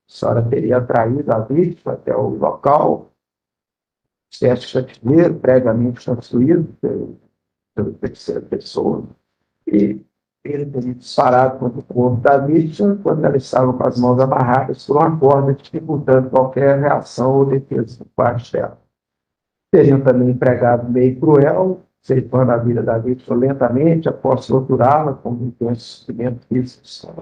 senhora teria atraído a vítima até o local, teste chativeiro, previamente construído pela terceira pessoa, e ele teria disparado contra o corpo da vítima quando ela estava com as mãos amarradas por uma corda, dificultando qualquer reação ou defesa por parte dela. Teriam também empregado meio cruel, ceifando a vida da vítima lentamente após torturá-la com intenso sofrimento físico,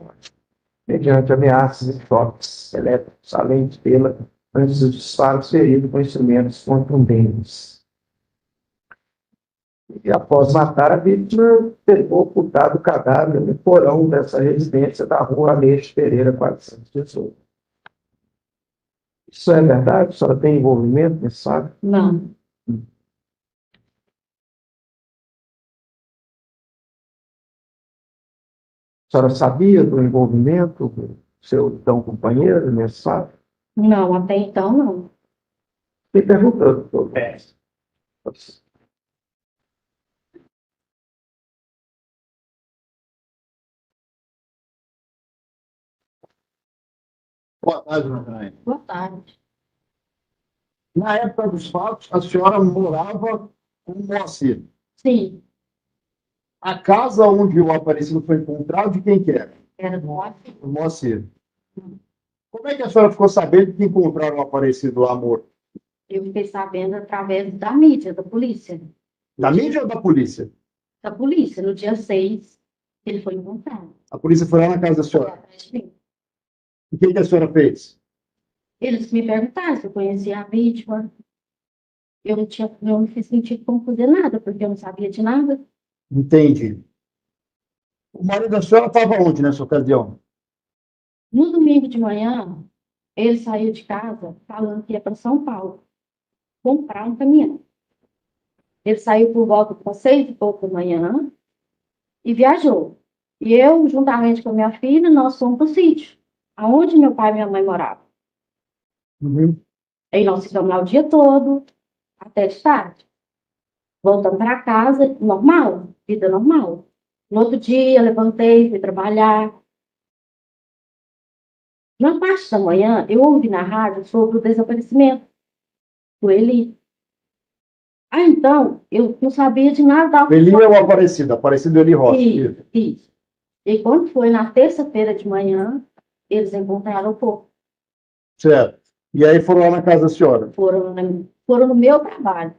mediante ameaças e choques elétricos, além de tê-la, antes dos disparos, ferido com instrumentos contundentes. E após matar a vítima, pegou ocultado o cadáver no porão dessa residência da rua Aleixo Pereira, 418. Isso é verdade? A senhora tem envolvimento nesse fato? Não, A senhora sabia do envolvimento do seu então companheiro nesse fato? não, até então não. Fiquei perguntando, doutor. Boa tarde, Janaína. Boa tarde. Na época dos fatos, a senhora morava com o Moacir. Sim, A casa onde o Aparecido foi encontrado, de quem que era? era do Moacir. O Moacir. Como é que a senhora ficou sabendo que encontraram o Aparecido lá morto? Eu fiquei sabendo através da mídia, da polícia. Da mídia ou da polícia? Da polícia, no dia 6, ele foi encontrado. A polícia foi lá na casa da Foi senhora. atrás de mim. O que a senhora fez? Eles me perguntaram se eu conhecia a vítima. Eu não me fiz sentido como fazer nada, porque eu não sabia de nada. Entendi. O marido da senhora estava onde nessa ocasião? No domingo de manhã, ele saiu de casa falando que ia para São Paulo comprar um caminhão. Ele saiu por volta das 6h pouco da manhã e viajou. E eu, juntamente com a minha filha, nós fomos para o sítio, aonde meu pai e minha mãe moravam. Aí nós ficamos lá o dia todo, até de tarde. Voltamos para casa, normal, vida normal. No outro dia, levantei, fui trabalhar. Na parte da manhã, eu ouvi na rádio sobre o desaparecimento do Eli. Então, eu não sabia de nada. O Eli é o Aparecido Eli Rossi. Isso. E quando foi na terça-feira de manhã, eles encontraram o corpo. Certo. E aí foram lá na casa da senhora, Foram no meu trabalho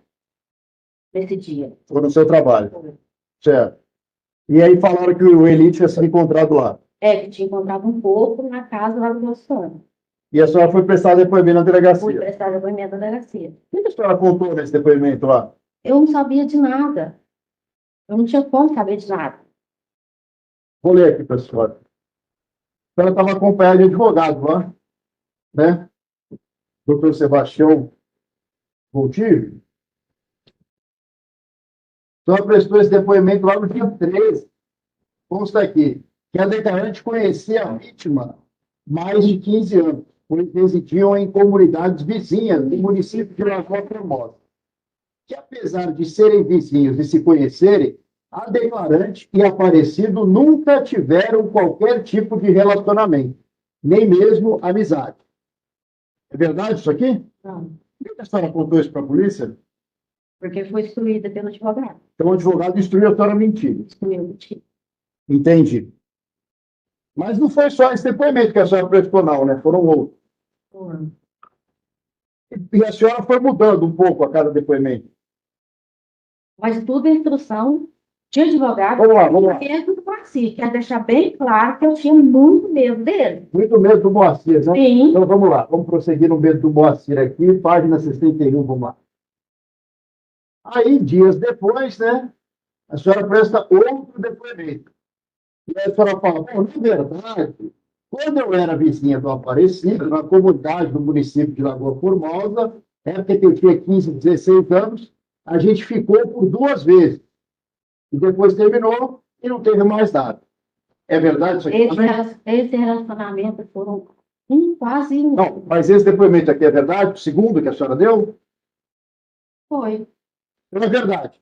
nesse dia. foram no seu trabalho. Certo. E aí falaram que o Eli tinha sido encontrado lá. É, que tinha encontrado um corpo na casa lá do meu sonho. E a senhora foi prestar depoimento na Fui delegacia. prestar depoimento na delegacia. O que a senhora contou nesse depoimento lá? Eu não sabia de nada. Eu não tinha como saber de nada. Vou ler aqui para a senhora. A senhora estava acompanhada de advogado lá, né? Doutor Sebastião Voltijo. A senhora prestou esse depoimento lá no dia 13. Consta aqui que a declarante conhecia a vítima há mais de 15 anos, pois residiam em comunidades vizinhas do município de Lagoa Formosa. Que apesar de serem vizinhos e se conhecerem, a declarante e Aparecido nunca tiveram qualquer tipo de relacionamento, nem mesmo amizade. É verdade isso aqui? Não, Por que a senhora contou isso para a polícia? porque foi instruída pelo advogado. Então o advogado instruiu a senhora a mentir. Instruiu o tio. Entendi. Mas não foi só esse depoimento que a senhora prestou, não, né? Foram outros. E a senhora foi mudando um pouco a cada depoimento. Mas tudo é instrução de advogado. Vamos lá. Medo do Moacir. Quero deixar bem claro que eu tinha muito medo dele. Muito medo do Moacir, né? Sim. Então vamos lá. Vamos prosseguir no medo do Moacir aqui, página 61, vamos lá. Aí, dias depois, né? A senhora presta outro depoimento. E aí a senhora fala, bom, na verdade, quando eu era vizinha do Aparecido, na comunidade do município de Lagoa Formosa, época que eu tinha 15, 16 anos, a gente ficou por 2 vezes. E depois terminou e não teve mais nada. É verdade isso aqui também? Esse relacionamento foram quase um. Não, mas esse depoimento aqui é verdade? O segundo que a senhora deu? Foi. É verdade.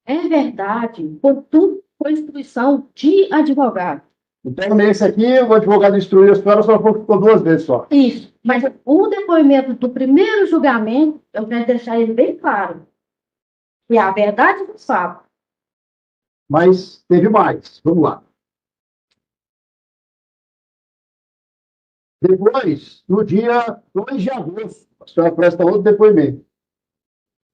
É verdade. Por tudo foi instrução de advogado. Então, nesse aqui, o advogado instruiu a senhora, só ficou 2 vezes só. Isso. Mas o depoimento do primeiro julgamento, eu quero deixar ele bem claro. Que é a verdade do fato. Mas teve mais. Vamos lá. Depois, no dia 2 de agosto, a senhora presta outro depoimento.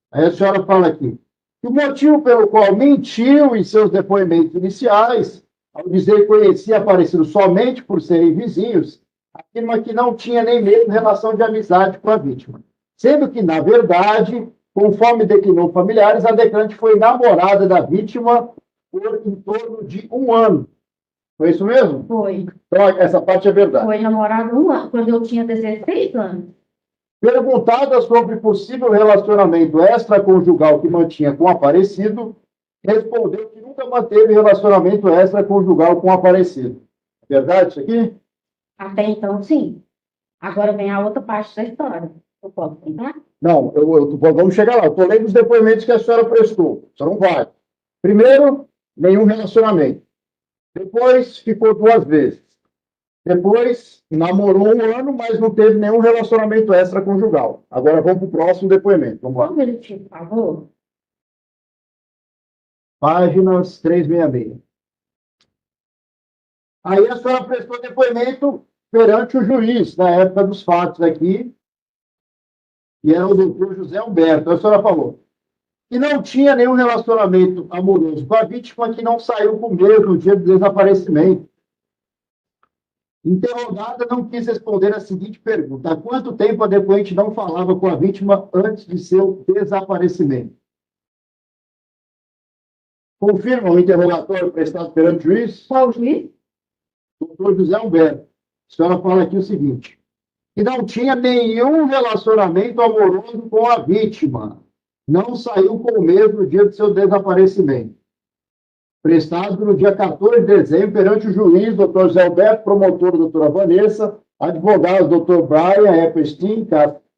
Aí a senhora fala aqui que o motivo pelo qual mentiu em seus depoimentos iniciais, ao dizer que conhecia Aparecido somente por serem vizinhos, afirma que não tinha nem mesmo relação de amizade com a vítima. Sendo que, na verdade, conforme declinou familiares, a declarante foi namorada da vítima por em torno de 1 ano. Foi isso mesmo? Foi. Então, essa parte é verdade. Foi namorado 1 ano, quando eu tinha 16 anos. Perguntada sobre possível relacionamento extraconjugal que mantinha com o Aparecido, respondeu que nunca manteve relacionamento extraconjugal com o Aparecido. É verdade isso aqui? Até então, sim. Agora vem a outra parte da história. Eu posso contar? Não, vamos chegar lá. Eu estou lendo os depoimentos que a senhora prestou. A senhora não vai. Primeiro, nenhum relacionamento. Depois, ficou 2 vezes. Depois, namorou 1 ano, mas não teve nenhum relacionamento extraconjugal. Agora vamos para o próximo depoimento. Vamos lá. Um minutinho, por favor. Páginas 366. Aí a senhora prestou depoimento perante o juiz, na época dos fatos aqui, e era o doutor José Humberto. A senhora falou que não tinha nenhum relacionamento amoroso com a vítima, que não saiu com medo no dia do desaparecimento. Interrogada, não quis responder a seguinte pergunta: há quanto tempo a depoente não falava com a vítima antes de seu desaparecimento? Confirma o interrogatório prestado perante o juiz? Qual o juiz? Doutor José Humberto. A senhora fala aqui o seguinte: que não tinha nenhum relacionamento amoroso com a vítima. Não saiu com medo no dia do seu desaparecimento. Prestado no dia 14 de dezembro perante o juiz, doutor José Alberto, promotor, doutora Vanessa, advogados, doutor Brian Epstein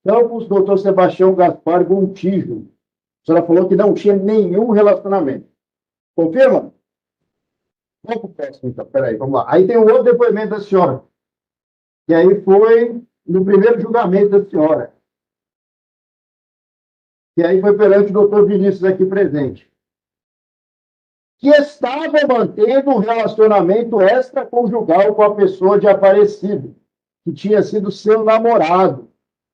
Campos, doutor Sebastião Gaspar Gontijo. A senhora falou que não tinha nenhum relacionamento. Confirma? Vamos para o próximo, então. Peraí, vamos lá. Aí tem um outro depoimento da senhora. Que aí foi no primeiro julgamento da senhora. Que aí foi perante o doutor Vinícius aqui presente. que estava mantendo um relacionamento extraconjugal com a pessoa de Aparecido, que tinha sido seu namorado,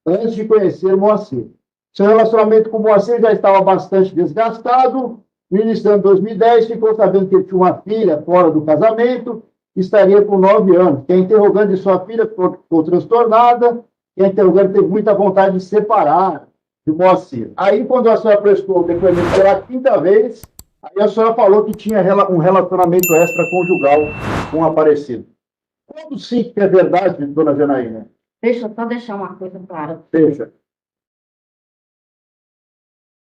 antes de conhecer Moacir. Seu relacionamento com Moacir já estava bastante desgastado. No início do ano 2010, ficou sabendo que ele tinha uma filha fora do casamento, estaria com 9 anos. Que a interrogante de sua filha ficou transtornada, e a interrogante teve muita vontade de separar de Moacir. Aí, quando a senhora prestou o depoimento pela 5ª vez, aí a senhora falou que tinha um relacionamento extraconjugal com o Aparecido. Quando sim que é verdade, dona Janaína? Deixa eu só deixar uma coisa clara. Deixa.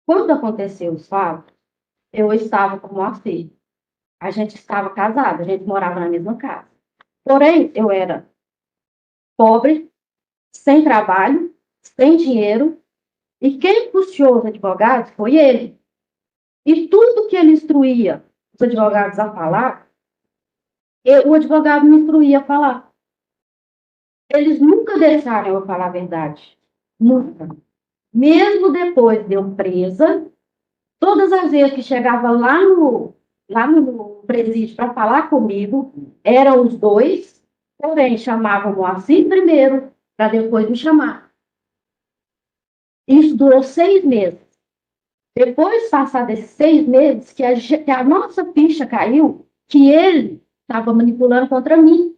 Quando aconteceu os fatos, eu estava com o Moacir. A gente estava casado, a gente morava na mesma casa. Porém, eu era pobre, sem trabalho, sem dinheiro, e quem puxou os advogados foi ele. E tudo que ele instruía os advogados a falar, o advogado me instruía a falar. Eles nunca deixaram eu falar a verdade. Nunca. Mesmo depois de eu presa, todas as vezes que chegava lá no presídio para falar comigo, eram os dois, porém chamavam o Moacir primeiro, para depois me chamar. Isso durou 6 meses. Depois, passados esses 6 meses, que a nossa ficha caiu, que ele estava manipulando contra mim,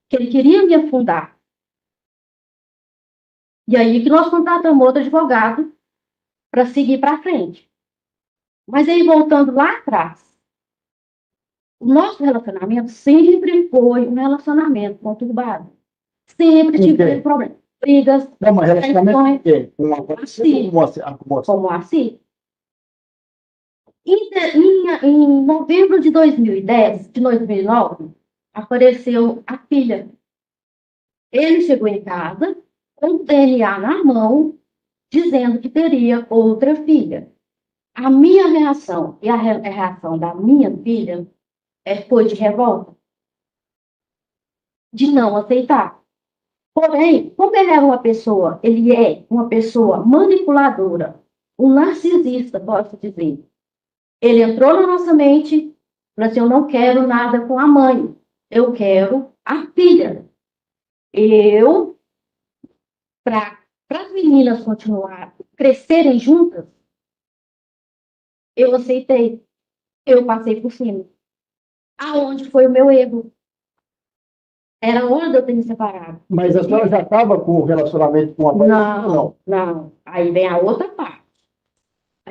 que ele queria me afundar. E aí que nós contratamos outro advogado para seguir para frente. Mas aí, voltando lá atrás, o nosso relacionamento sempre foi um relacionamento conturbado. Sempre tive problema. Brigas, Não, mas relacionamento com quem? Com a Moacir. Moacir. Com Moacir. Em novembro de 2010, de 2009, apareceu a filha. Ele chegou em casa com o DNA na mão, dizendo que teria outra filha. A minha reação e a reação da minha filha foi de revolta, de não aceitar. Porém, como ele é uma pessoa manipuladora, um narcisista, posso dizer. Ele entrou na nossa mente e falou assim, eu não quero nada com a mãe, eu quero a filha. Para as meninas crescerem juntas, eu aceitei, eu passei por cima. Aonde foi o meu erro? Era hora de eu ter me separado. Mas a senhora já estava com o relacionamento com a Aparecido? Não. Aí vem a outra parte.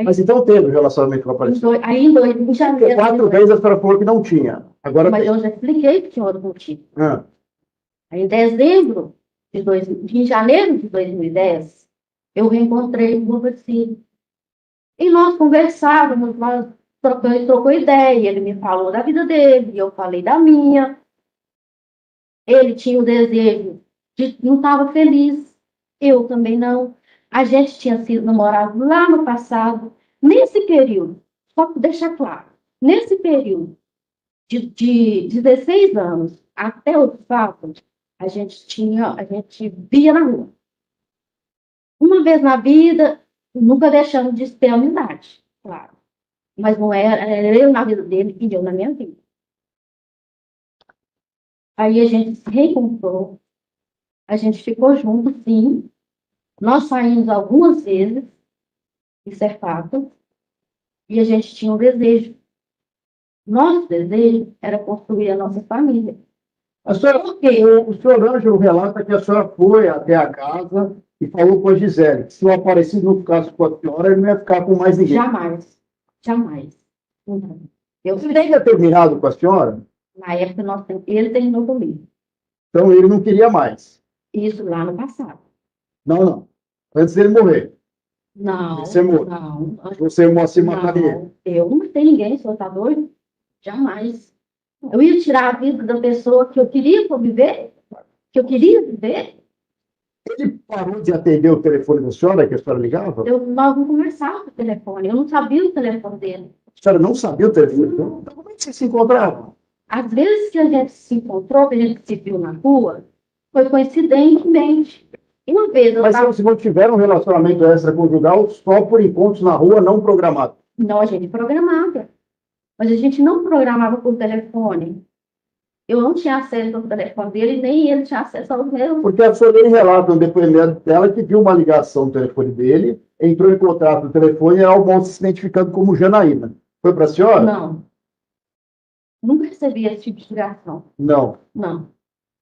Mas então teve o relacionamento com a Aparecido? Aí em janeiro... 4 vezes a senhora falou que não tinha. Agora mas tem. eu já expliquei que tinha outro motivo. Ah. Aí, em janeiro de 2010, eu reencontrei o Aparecido. E nós conversávamos, nós trocou ideia, ele me falou da vida dele, eu falei da minha. Ele tinha o desejo de não estava feliz, eu também não. A gente tinha sido namorado lá no passado. Nesse período, só para deixar claro, nesse período de 16 anos até o fato, a gente via na rua. Uma vez na vida, nunca deixamos de ter amizade, claro. Mas não era eu na vida dele e eu na minha vida. Aí a gente se reencontrou, a gente ficou junto, sim. Nós saímos algumas vezes, isso é fato, e a gente tinha um desejo. Nosso desejo era construir a nossa família. A senhora, o senhor Ângelo relata que a senhora foi até a casa e falou com a Gisele que se o Aparecido não ficasse com a senhora, ele não ia ficar com mais ninguém. Jamais. Não. Ele tinha terminado com a senhora? Na época, ele terminou comigo. Então ele não queria mais? Isso lá no passado. Não. Antes dele morrer? Não. Você morreu? Não. Você se mataria? Eu não matei ninguém, senhor tá doido? Jamais. Eu ia tirar a vida da pessoa que eu queria conviver, que eu queria viver. Ele parou de atender o telefone da senhora, que a senhora ligava? Nós não conversávamos por telefone, eu não sabia o telefone dele. A senhora não sabia o telefone? Então como é que vocês se encontravam? Às vezes que a gente se encontrou, que a gente se viu na rua, foi coincidentemente. E uma vez eu Mas estava... vocês não tiveram um relacionamento extraconjugal só por encontros na rua não programados? Não, a gente programava. Mas a gente não programava por telefone. Eu não tinha acesso ao telefone dele, nem ele tinha acesso ao meu. Porque a Solange relata no depoimento dela que viu uma ligação no telefone dele, entrou em contato no telefone e era o se identificando como Janaína. Foi para a senhora? Não. Nunca recebi esse tipo de ligação. Não. Não.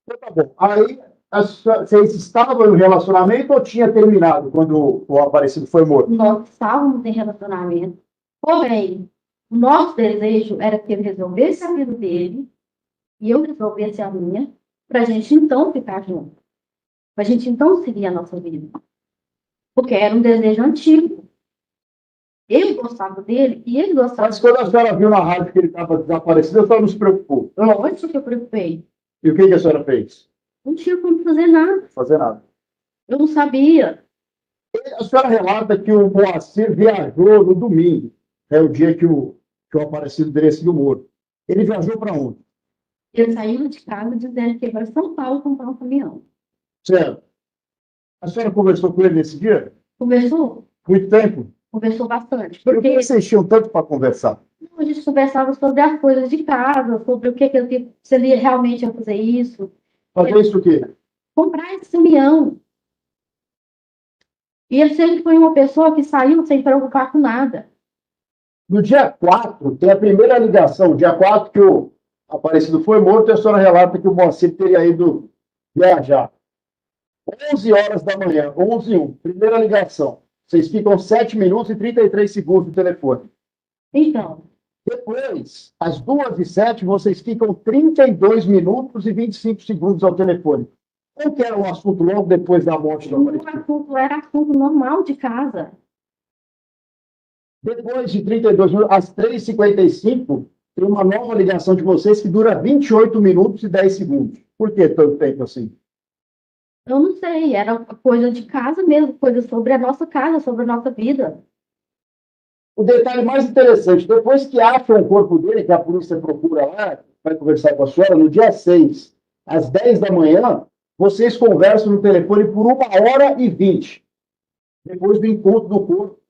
Então, tá bom. Aí, vocês estavam no relacionamento ou tinha terminado quando o Aparecido foi morto? Nós estávamos em relacionamento. Porém, o nosso desejo era que ele resolvesse a vida dele e eu resolvesse a minha, para a gente então ficar junto. Para a gente então seguir a nossa vida. Porque era um desejo antigo. Eu gostava dele e ele gostava Mas quando a senhora viu na rádio que ele estava desaparecido, a senhora não se preocupou. Lógico que eu preocupei. E o que a senhora fez? Não tinha como fazer nada. Fazer nada. Eu não sabia. A senhora relata que o Moacir viajou no domingo, é o dia que o Aparecido teria sido morto. Ele viajou para onde? Ele saiu de casa dizendo que ia para São Paulo comprar um caminhão. Certo. A senhora conversou com ele nesse dia? Conversou? Muito tempo? Conversou bastante. Por que Porque vocês tinham tanto para conversar? a gente conversava sobre as coisas de casa, sobre o que ele, se ele realmente ia fazer isso. Fazer isso o quê? Comprar esse caminhão. E ele sempre foi uma pessoa que saiu sem preocupar com nada. No dia 4, tem a primeira ligação, dia 4 que o Aparecido foi morto, a senhora relata que o Moacir teria ido viajar. 11 horas da manhã, 11h01, primeira ligação. Vocês ficam 7 minutos e 33 segundos no telefone. Então, Depois, às 2h07, vocês ficam 32 minutos e 25 segundos ao telefone. Qual que era o assunto logo depois da morte do o Aparecido? assunto era assunto normal de casa. Depois de 32 minutos, às 3h55, tem uma nova ligação de vocês que dura 28 minutos e 10 segundos. Por que tanto tempo assim? Eu não sei, era coisa de casa mesmo, coisa sobre a nossa casa, sobre a nossa vida. O detalhe mais interessante, depois que acham o corpo dele, que a polícia procura lá, vai conversar com a senhora, no dia 6, às 10 da manhã, vocês conversam no telefone por 1h20, depois do encontro do corpo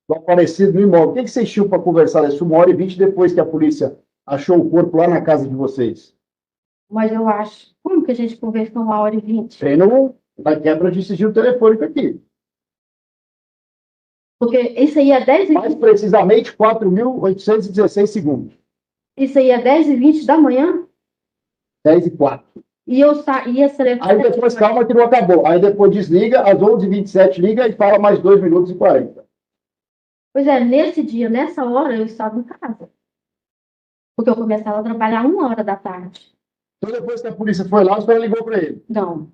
do Aparecido no imóvel. O que vocês tinham para conversar nessa 1h20 depois que a polícia achou o corpo lá na casa de vocês? Mas eu acho, como que a gente conversou 1h20? Treino da quebra de sigilo telefônico aqui. Porque isso aí é 10 Mais precisamente, 4.816 segundos. Isso aí é 10h20 da manhã 10h04. e eu ia celebrar. Aí depois, calma que não acabou. Aí depois desliga, às 11h27 liga e fala mais 2 minutos e 40. Pois é, nesse dia, nessa hora, eu estava em casa. Porque eu começava a trabalhar 1h da tarde. Então depois que a polícia foi lá, a senhora ligou para ele. Não,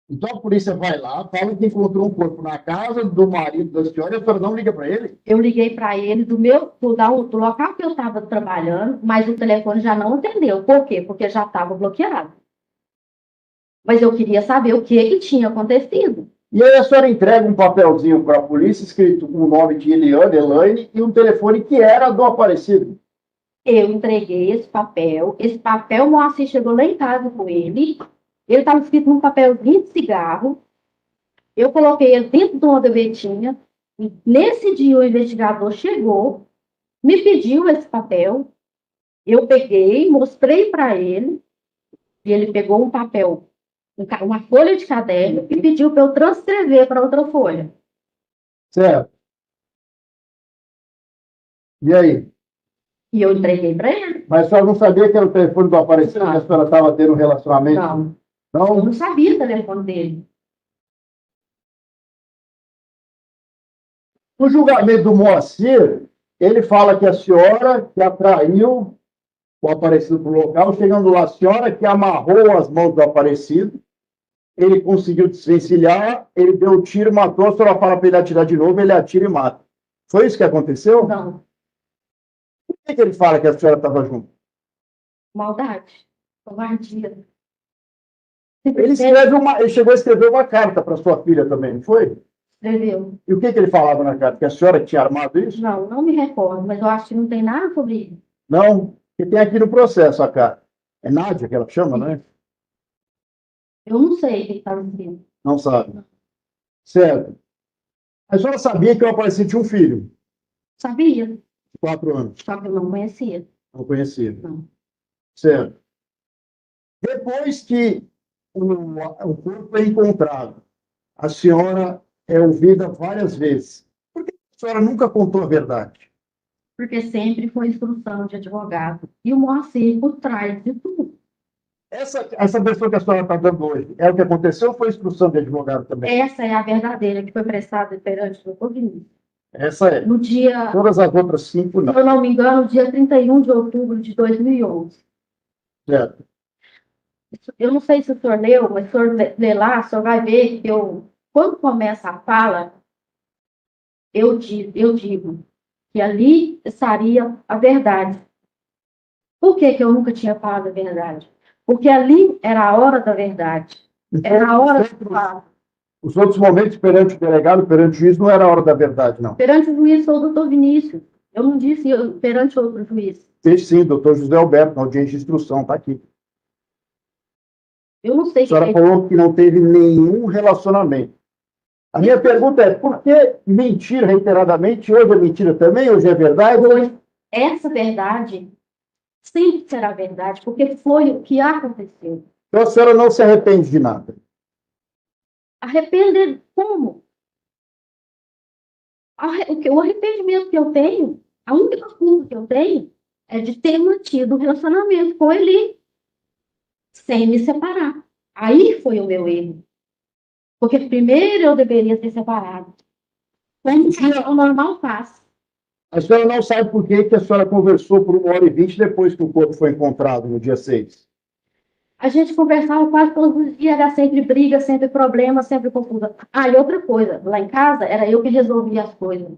Então a polícia vai lá, fala que encontrou um corpo na casa do marido da senhora e a senhora não liga para ele. eu liguei para ele do local que eu estava trabalhando, mas o telefone já não atendeu. Por quê? Porque já estava bloqueado. Mas eu queria saber o que tinha acontecido. E aí a senhora entrega um papelzinho para a polícia, escrito com o nome de Eliane, Elaine, e um telefone que era do Aparecido. Eu entreguei esse papel. Esse papel, o Moacir chegou lá em casa com ele. Ele estava escrito num papelzinho de cigarro. Eu coloquei ele dentro de uma gavetinha. E nesse dia, o investigador chegou, me pediu esse papel. Eu peguei, mostrei para ele. E ele pegou um papel, uma folha de caderno, e pediu para eu transcrever para outra folha. Certo. E aí? E eu entreguei para ele. Mas a senhora não sabia que era o telefone do Aparecido, que a senhora estava tendo um relacionamento? Não, Não? eu não sabia o telefone dele. No julgamento do Moacir, ele fala que a senhora que atraiu o Aparecido para o local, chegando lá, a senhora que amarrou as mãos do Aparecido, ele conseguiu desvencilhar, ele deu um tiro, matou, a senhora fala para ele atirar de novo, ele atira e mata. Foi isso que aconteceu? Não, Por que ele fala que a senhora estava junto? maldade, covardia. Ele chegou a escrever uma carta para sua filha também, não foi? Escreveu. E o que ele falava na carta? Que a senhora tinha armado isso? Não, não me recordo, mas eu acho que não tem nada sobre isso. Não, que tem aqui no processo a carta. É Nádia que ela chama, né? Eu não sei o que estava escrito. Não sabe. Certo. A senhora sabia que o Aparecido tinha um filho. Sabia? 4 anos. Só que eu não conhecia. Não conhecia. Não. Certo. Depois que o corpo é encontrado, a senhora é ouvida várias vezes. Por que a senhora nunca contou a verdade? Porque sempre foi instrução de advogado. E o Moacir por trás de tudo. Essa versão que a senhora está dando hoje, é o que aconteceu ou foi instrução de advogado também? Essa é a verdadeira que foi prestada perante o doutor Vinícius. Essa é. No dia, Todas as outras 5, se não. eu não me engano, dia 31 de outubro de 2011. Certo. Eu não sei se o senhor leu, mas se o senhor lê lá, o senhor vai ver que quando começa a fala, eu digo que ali estaria a verdade. Por que eu nunca tinha falado a verdade? Porque ali era a hora da verdade. Era a hora do fato. Os outros momentos perante o delegado, perante o juiz, não era a hora da verdade, não. Perante o juiz, sou o doutor Vinícius. Eu não disse perante outro juiz. Fez sim, doutor José Alberto, na audiência de instrução, está aqui. Eu não sei A senhora falou que não teve nenhum relacionamento. A minha pergunta é, por que mentir reiteradamente? Hoje é mentira também? Hoje é verdade? essa verdade sempre será verdade, porque foi o que aconteceu. Então a senhora não se arrepende de nada. Arrepender como? O arrependimento que eu tenho, a única coisa que eu tenho, é de ter mantido o relacionamento com ele, sem me separar. Aí foi o meu erro. Porque primeiro eu deveria ter separado. Como o normal faz. A senhora não sabe por que a senhora conversou por 1h20 depois que o corpo foi encontrado, no dia 6. A gente conversava quase todos os dias, era sempre briga, sempre problema, sempre confusão. Ah, e outra coisa, lá em casa era eu que resolvia as coisas.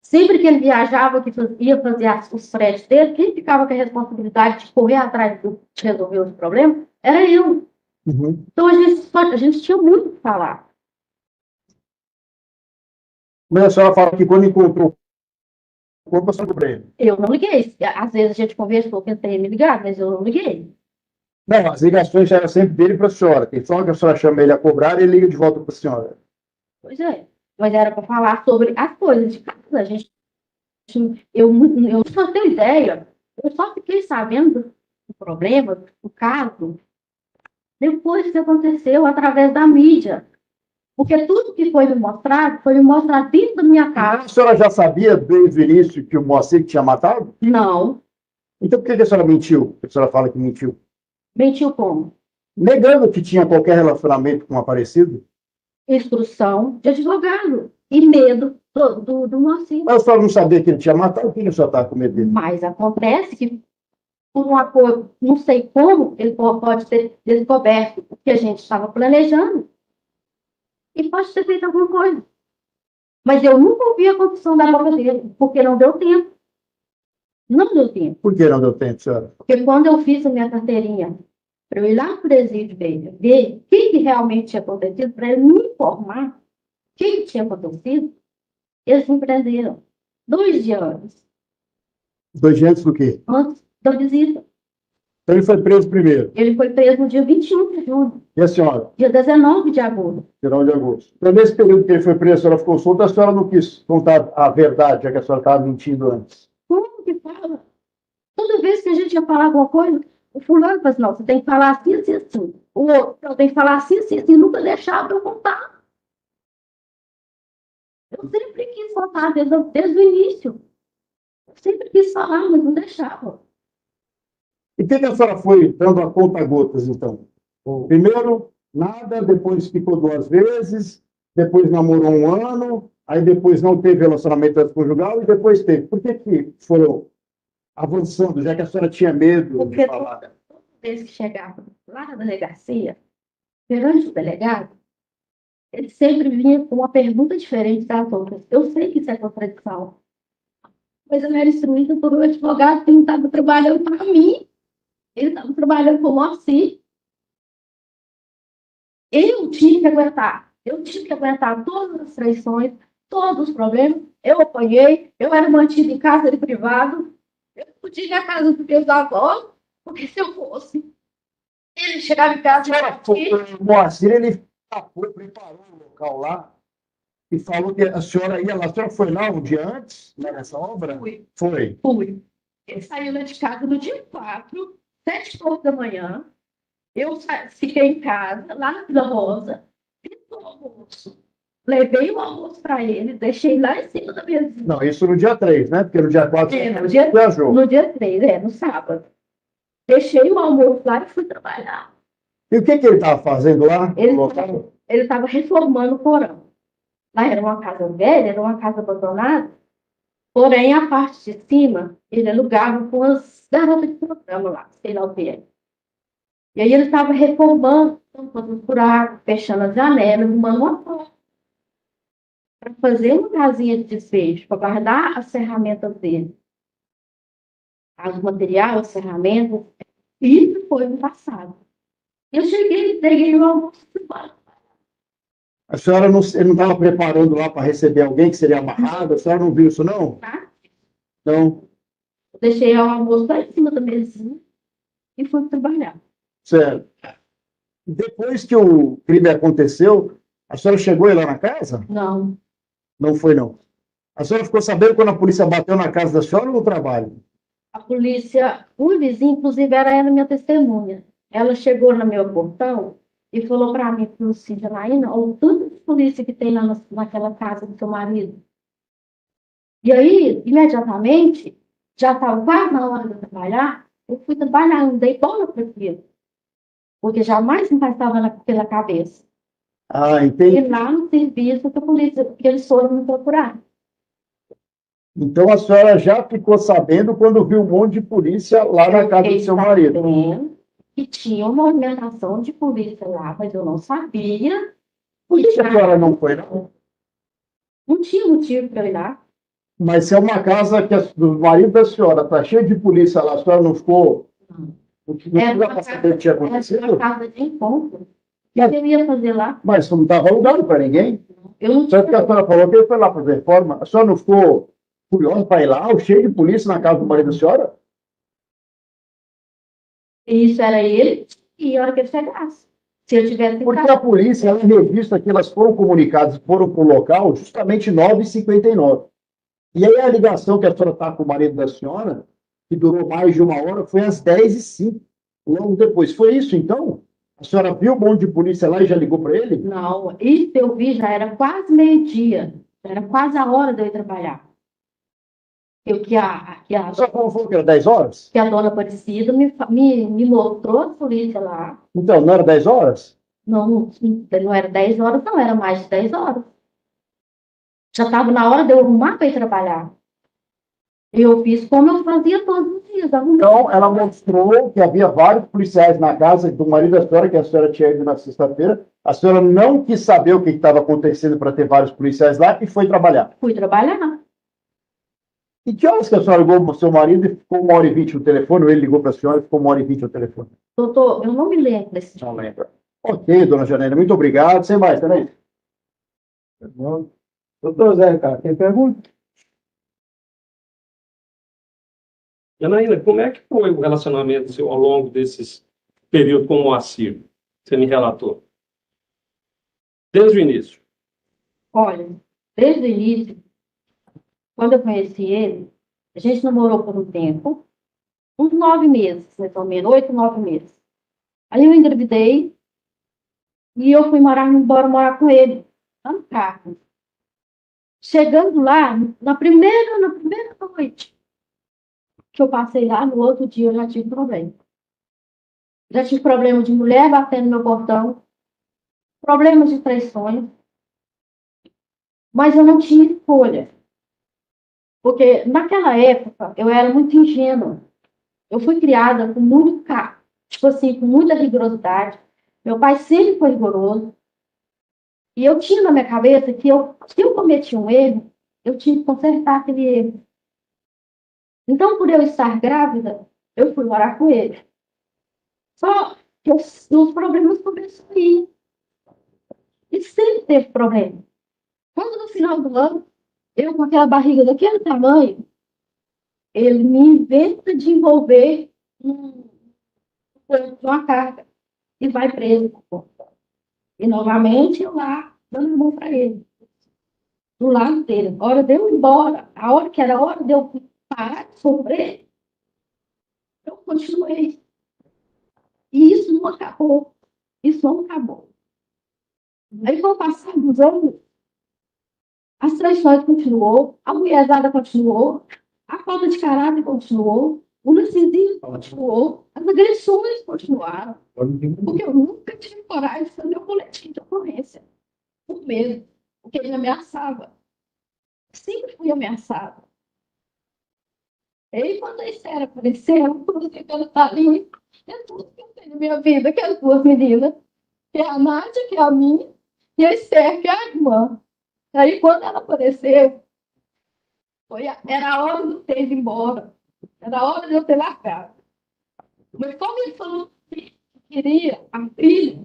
Sempre que ele viajava, que ia fazer os fretes dele, quem ficava com a responsabilidade de correr atrás de resolver os problemas era eu. Uhum. Então a gente tinha muito o que falar. Mas a senhora fala que quando encontrou o corpo, a senhora ligou para ele. Eu não liguei. Às vezes a gente conversou, tentei me ligar, mas eu não liguei. Não, as ligações eram sempre dele para a senhora. Tem só que a senhora chama ele a cobrar e ele liga de volta para a senhora. Pois é. Mas era para falar sobre as coisas de casa. A gente, eu só tenho ideia. Eu só fiquei sabendo do problema, do caso, depois que aconteceu, através da mídia. Porque tudo que foi me mostrado dentro da minha casa. A senhora já sabia desde o início que o Moacir tinha matado? Não. Então por que a senhora mentiu? A senhora fala que mentiu. Mentiu como? Negando que tinha qualquer relacionamento com o aparecido? Instrução de advogado. E medo do Moacir. Mas a senhora não sabia que ele tinha matado, por que a senhora estava com medo dele? Mas acontece que, por um acordo, não sei como, ele pode ter descoberto o que a gente estava planejando e pode ter feito alguma coisa. Mas eu nunca ouvi a confissão da boca dele, porque não deu tempo. Não deu tempo. Por que não deu tempo, senhora? Porque quando eu fiz a minha carteirinha, para eu ir lá no presídio ver o que realmente tinha acontecido, para ele me informar o que tinha acontecido, eles me prenderam 2 dias antes. 2 dias antes do quê? Antes da visita. Então ele foi preso primeiro. Ele foi preso no dia 21 de junho, E a senhora? dia 19 de agosto. Final de agosto. Então, nesse período que ele foi preso, a senhora ficou solta, a senhora não quis contar a verdade, já que a senhora estava mentindo antes. Como que fala? Toda vez que a gente ia falar alguma coisa, o fulano fala assim, não, você tem que falar assim, assim, assim. O outro, eu tenho que falar assim, assim, assim. Nunca deixava eu contar. Eu sempre quis contar desde o início. Eu sempre quis falar, mas não deixava. E por que a senhora foi dando a conta gotas, então? Primeiro, nada, depois ficou 2 vezes, depois namorou 1 ano, aí depois não teve relacionamento conjugal e depois teve. Por que foram avançando, já que a senhora tinha medo Porque de falar? toda vez que chegava lá na delegacia, perante o delegado, ele sempre vinha com uma pergunta diferente das outras. Eu sei que isso é contradição. Mas eu era instruída por um advogado que não estava trabalhando para mim. Ele estava trabalhando com o Moacir. Eu tive que aguentar. Eu tive que aguentar todas as traições, todos os problemas. Eu apanhei, eu era mantida em casa de privado. Eu não podia ir à casa dos meus avós, porque se eu fosse, ele chegava em casa e O Moacir, ele preparou um local lá E falou que a senhora ia lá. A senhora foi lá um dia antes, lá nessa obra? Fui. Foi. Fui. Ele saiu lá de casa no dia 4, 7h da manhã. Eu fiquei em casa, lá na Vila Rosa, fiz o almoço. Levei o almoço para ele, deixei lá em cima da mesinha. Não, isso no dia 3, né? Porque no dia 4 No você dia, viajou. no dia 3, no sábado. Deixei o almoço lá e fui trabalhar. E o que ele estava fazendo lá? Ele no local? estava reformando o porão. Lá era uma casa velha, era uma casa abandonada. Porém, a parte de cima, ele alugava com as garotas de programa lá, sei lá o que é. E aí ele estava reformando, tampando os buracos, fechando as janelas, arrumando uma porta. Para fazer uma casinha de despejo, para guardar as ferramentas dele. Os materiais, as ferramentas. Isso foi no passado. Eu cheguei, entreguei o almoço e fui embora. A senhora não, ele não estava preparando lá para receber alguém que seria amarrado? A senhora não viu isso, não? Tá? Não. Eu deixei o almoço lá em cima da mesinha e fui trabalhar. Certo. Depois que o crime aconteceu, a senhora chegou aí lá na casa? Não. Não foi, não. A senhora ficou sabendo quando a polícia bateu na casa da senhora ou no trabalho? A polícia, um vizinho, inclusive, era ela minha testemunha. Ela chegou no meu portão e falou para mim, falou assim, Janaína, olha o tanto de polícia que tem lá naquela casa do seu marido. E aí, imediatamente, já estava quase na hora de eu trabalhar, eu fui trabalhar, não dei bola para aquilo. Porque jamais me passava pela cabeça. Ah, E entendi. lá no serviço que a polícia, que eles foram me procurar. Então a senhora já ficou sabendo quando viu um monte de polícia lá na casa do seu marido. Sabendo que tinha uma movimentação de polícia lá, mas eu não sabia. Por que a senhora não foi, não? Não tinha motivo para eu ir lá. Mas se é uma casa que do marido da senhora está cheia de polícia lá, a senhora não ficou. Não Era precisa uma para saber o que tinha era acontecido? uma casa de encontro. O que eu ia fazer lá? Mas não estava alugado para ninguém. Eu não Só que a tinha. senhora falou que ele foi lá fazer reforma. A senhora não ficou curiosa para ir lá, cheio de polícia na casa do marido da senhora? Isso era ele e a hora que ele chegasse. Se eu tivesse em Porque casa. a polícia, ela registra que elas foram comunicadas, foram para o local justamente 9h59. E aí a ligação que a senhora está com o marido da senhora, que durou mais de 1 hora, foi às 10h05, logo depois. Foi isso, então? A senhora viu o monte de polícia lá e já ligou para ele? Não, isso eu vi já era quase meio-dia. Já era quase a hora de eu ir trabalhar. A senhora falou que era 10 horas? Que a dona Aparecida me mostrou a polícia lá. Então, não era 10 horas? Não, não era 10 horas, não, era mais de 10 horas. Já estava na hora de eu arrumar para ir trabalhar. Eu fiz como eu fazia todos os dias. Arrumei. Então, ela mostrou que havia vários policiais na casa do marido da senhora, que a senhora tinha ido na sexta-feira. A senhora não quis saber o que estava acontecendo para ter vários policiais lá e foi trabalhar. Fui trabalhar. E que horas que a senhora ligou para o seu marido e ficou 1h20 no telefone, ou ele ligou para a senhora e ficou 1h20 no telefone? Doutor, eu não me lembro desse dia. Não lembra. Ok, dona Janaína, muito obrigado. Sem mais, também. Doutor Zé, cara, tem pergunta? Janaína, como é que foi o relacionamento seu ao longo desses períodos com o Moacir? Você me relatou. Desde o início. Olha, desde o início, quando eu conheci ele, a gente namorou por um tempo, uns 9 meses, mais ou menos, 8, 9 meses. Aí eu engravidei e eu fui embora morar com ele, lá no carro. Chegando lá, na primeira noite que eu passei lá, no outro dia eu já tive problema. Já tive problema de mulher batendo no meu portão, problemas de traições, mas eu não tinha escolha. Porque naquela época eu era muito ingênua. Eu fui criada com muito, tipo assim, com muita rigorosidade. Meu pai sempre foi rigoroso. E eu tinha na minha cabeça que se eu cometi um erro, eu tinha que consertar aquele erro. Então, por eu estar grávida, eu fui morar com ele. Só que os problemas começaram a ir. E sempre teve problema. Quando no final do ano, eu com aquela barriga daquele tamanho, ele me inventa de envolver uma carga e vai preso. E novamente eu lá dando mão para ele. do lado dele. A hora de eu ir embora, a hora que era a hora de eu parar de sofrer, eu continuei. E isso não acabou. Isso não acabou. Aí, com o passar dos anos, as traições continuou, a mulherzada continuou, a falta de caráter continuou, o narcisismo continuou, as agressões continuaram. Porque eu nunca tive coragem de fazer um boletim de ocorrência. Por medo. Porque ele me ameaçava. Sempre fui ameaçada. E aí, quando a Esther apareceu, quando ela tá ali, é tudo que eu tenho na minha vida, que é as duas meninas. Que é a Nádia, que é a minha, e a Esther, que é a irmã. Aí, quando ela apareceu, era a hora de eu ter ido embora. Era a hora de eu ter largado. Mas como ele falou que queria a filha,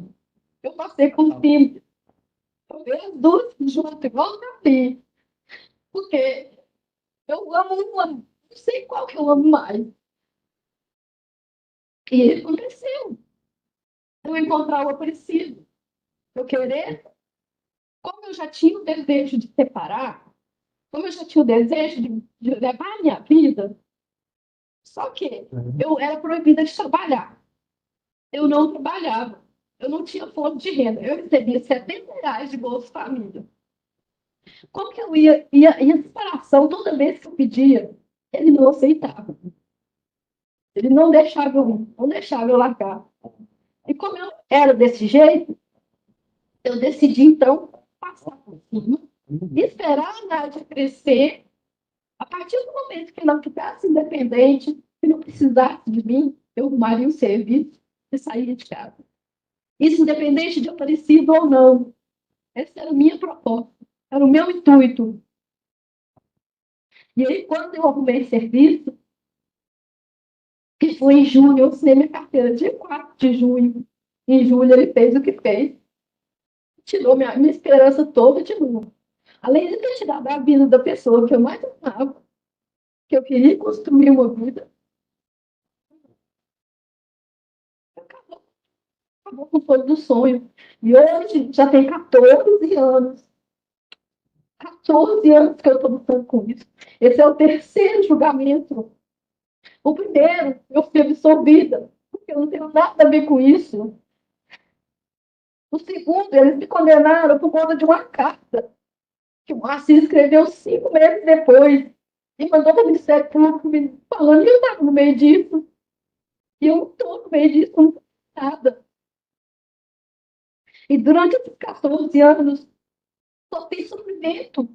eu passei com o filho. Eu vi as duas juntas, igual o Gabi. Porque eu amo uma, não sei qual que eu amo mais. E aconteceu. Eu encontrar o Aparecido. Eu querer, como eu já tinha o desejo de separar, como eu já tinha o desejo de levar a minha vida, só que eu era proibida de trabalhar. Eu não trabalhava. Eu não tinha fonte de renda. Eu recebia R$ 70 de Bolsa Família. Como que eu ia separação, toda vez que eu pedia, ele não aceitava. Ele não deixava eu largar. E como eu era desse jeito, eu decidi, então, passar por cima, esperar a Nádia crescer. A partir do momento que ela ficasse independente, que não precisasse de mim, eu arrumaria um serviço e sairia de casa. Isso independente de Aparecido ou não. Essa era a minha proposta, era o meu intuito. E aí, quando eu arrumei serviço, que foi em junho, eu assinei minha carteira, dia 4 de junho. Em julho, ele fez o que fez. Tirou minha esperança toda de novo. Além de ter tirado a vida da pessoa que eu mais amava, que eu queria construir uma vida, acabou com o sonho do sonho. E hoje já tem 14 anos. 14 anos que eu estou lutando com isso. Esse é o terceiro julgamento. O primeiro, eu fui absolvida, porque eu não tenho nada a ver com isso. O segundo, eles me condenaram por conta de uma carta que o Márcio escreveu 5 meses depois e mandou para o Ministério Público falando que eu estava no meio disso. E eu não estou no meio disso, não nada. E durante esses 14 anos, só tem sofrimento.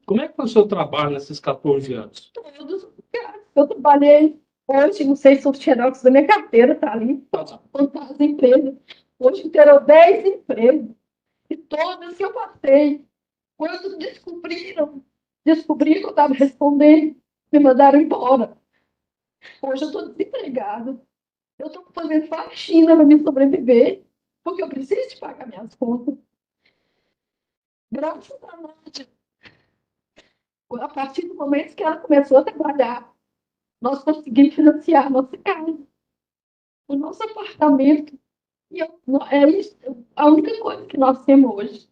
Como é que foi o seu trabalho nesses 14 anos? Todos os lugares. Eu trabalhei hoje, não sei se o xerox da minha carteira está ali, quantas empresas. Hoje terão 10 empresas. E todas que eu passei, quando descobriram que eu estava respondendo, me mandaram embora. Hoje eu estou desempregada. Eu estou fazendo faxina para me sobreviver, porque eu preciso de pagar minhas contas. Graças a Nádia, a partir do momento que ela começou a trabalhar, nós conseguimos financiar a nossa casa, o nosso apartamento. E é isso, a única coisa que nós temos hoje.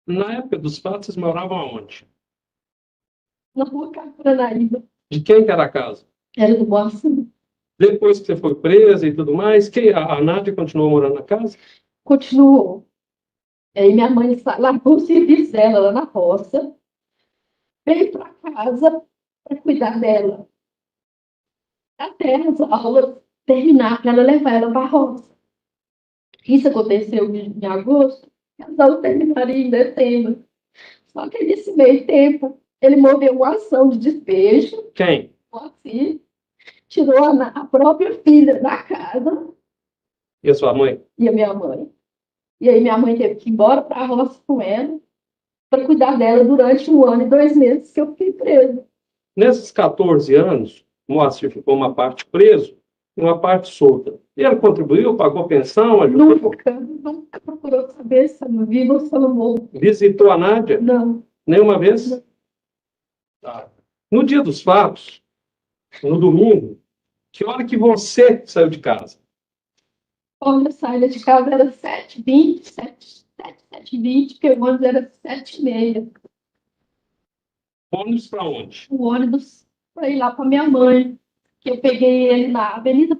Na época dos fatos, vocês moravam aonde? Na rua Paranaíba. De quem que era a casa? Era do Boaçu. Depois que você foi presa e tudo mais, a Nádia continuou morando na casa? Continuou. Aí minha mãe largou o serviço dela lá na roça, veio para casa para cuidar dela. Até as aulas terminar, para ela levar ela para a roça. Isso aconteceu em agosto, e as aulas terminariam em dezembro. Só que nesse meio tempo, ele moveu uma ação de despejo. Quem? Assim, tirou a própria filha da casa. E a sua mãe? E a minha mãe. E aí minha mãe teve que ir embora para a roça com ela, para cuidar dela durante 1 ano e 2 meses que eu fiquei presa. Nesses 14 anos, o Moacir ficou uma parte preso e uma parte solta. E ele contribuiu, pagou pensão, ajudou? Nunca procurou saber se ela viva ou se ela morreu. Visitou a Nádia? Não. Nenhuma vez? Não. Tá. No dia dos fatos, no domingo, que hora que você saiu de casa? Quando eu saí de casa era 7h20, 7h20, porque o ônibus era 7h30. Ônibus para onde? O ônibus para ir lá para minha mãe, que eu peguei ele na Avenida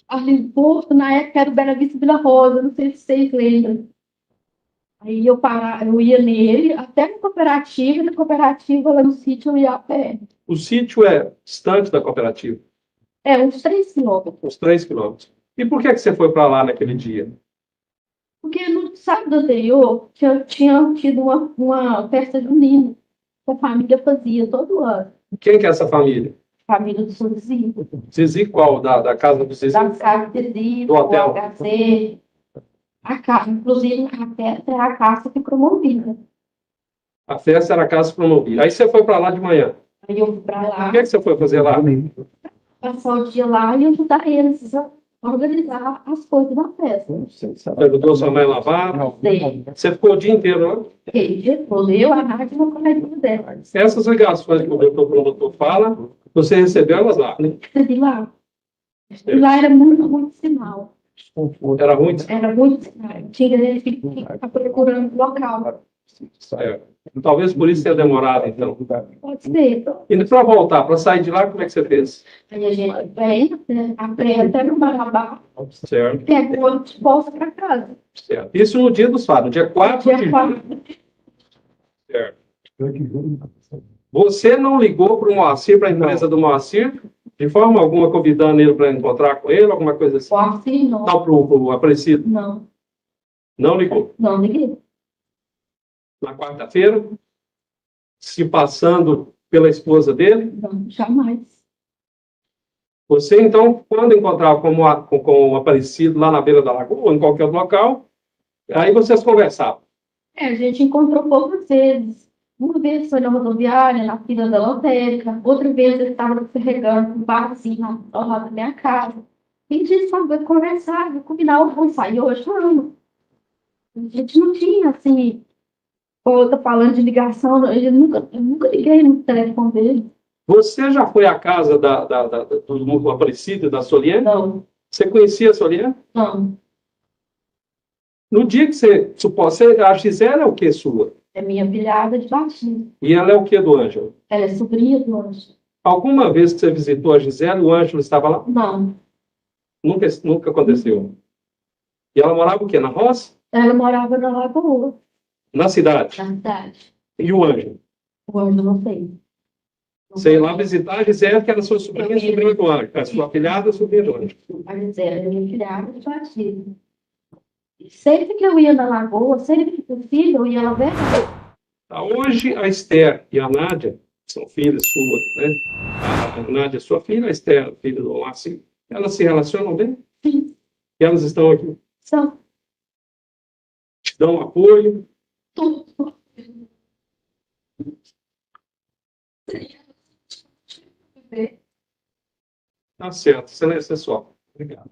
Arlindo Porto, na época era o Bela Vista Vila Rosa, não sei se vocês lembram. Aí eu ia nele até na cooperativa lá no sítio eu ia a pé. O sítio é distante da cooperativa, É, uns 3 quilômetros. uns 3 quilômetros. E por que você foi para lá naquele dia? Porque no sábado anterior tinha tido uma festa junina que a família fazia todo ano. Quem que é essa família? Família do seu vizinho. Zizi qual? Da casa do Zizi? Da casa do vizinho, Do do hotel. HC. Inclusive, a festa é a caça que promovida. A festa era a casa promovida. Aí você foi para lá de manhã. Aí eu fui para lá, O que você foi fazer lá? passar o dia lá e ajudar eles a organizar as coisas da festa. Ajudou sua mãe a lavar? Sei. Você ficou o dia inteiro lá? Eu, a Nádia e uma coleguinha dela. Essas ligações que o doutor promotor fala, você recebeu elas lá, né? E lá. E lá era muito sinal. Era ruim? Era muito sinal. Tinha gente que ficar procurando local. É. Talvez por isso tenha demorado, então. Pode ser. E para voltar, para sair de lá, como é que você fez? Aí a gente vem, a pé até no Marabá, Certo, pega o ônibus e volta para casa. certo. Isso no dia dos fatos, dia 4 de Dia julho. 4. Certo. Você não ligou para o Moacir, para a empresa do Moacir, de forma alguma convidando ele para encontrar com ele, alguma coisa assim? Assim, não. Não, para o Aparecido. Não, Não ligou. não liguei. Na quarta-feira, se passando pela esposa dele. Não, jamais. Você, então, quando encontrava com o Aparecido lá na beira da lagoa, ou em qualquer outro local, aí vocês conversavam. A gente encontrou poucas vezes. Uma vez foi na rodoviária, na fila da lotérica. Outra vez eu estava carregando um barzinho ao lado da minha casa. E a gente sabe conversar, combinar vamos sair hoje, vamos. A gente não tinha, assim, outra falando de ligação, eu nunca liguei no telefone dele. Você já foi à casa do Aparecido, da Soliane? Não, Você conhecia a Soliane? não. No dia que a Gisele é o que sua? É minha filhada de batismo. E ela é o que do Ângelo? Ela é sobrinha do Anjo. Alguma vez que você visitou a Gisele, o Ângelo estava lá? Não. Nunca aconteceu. E ela morava o quê? Na roça? Ela morava na Lagoa, Na cidade? na cidade. E o Ângelo? O Anjo não sei. Você ia lá visitar a Gisele, que era sua sobrinha, sobrinha do Ângelo. A sua filhada, sobrinha do Ângelo. A Gisele é minha filhada de batismo. E sempre que eu ia na Lagoa, sempre que eu filho, eu ia lá ver. Tá, hoje, a Esther e a Nádia são filhas suas, né? A Nádia é sua filha, a Esther, filha do Márcio. Elas se relacionam bem? Sim. E elas estão aqui, São te dão apoio. tudo. Tá certo, excelência só. Obrigado.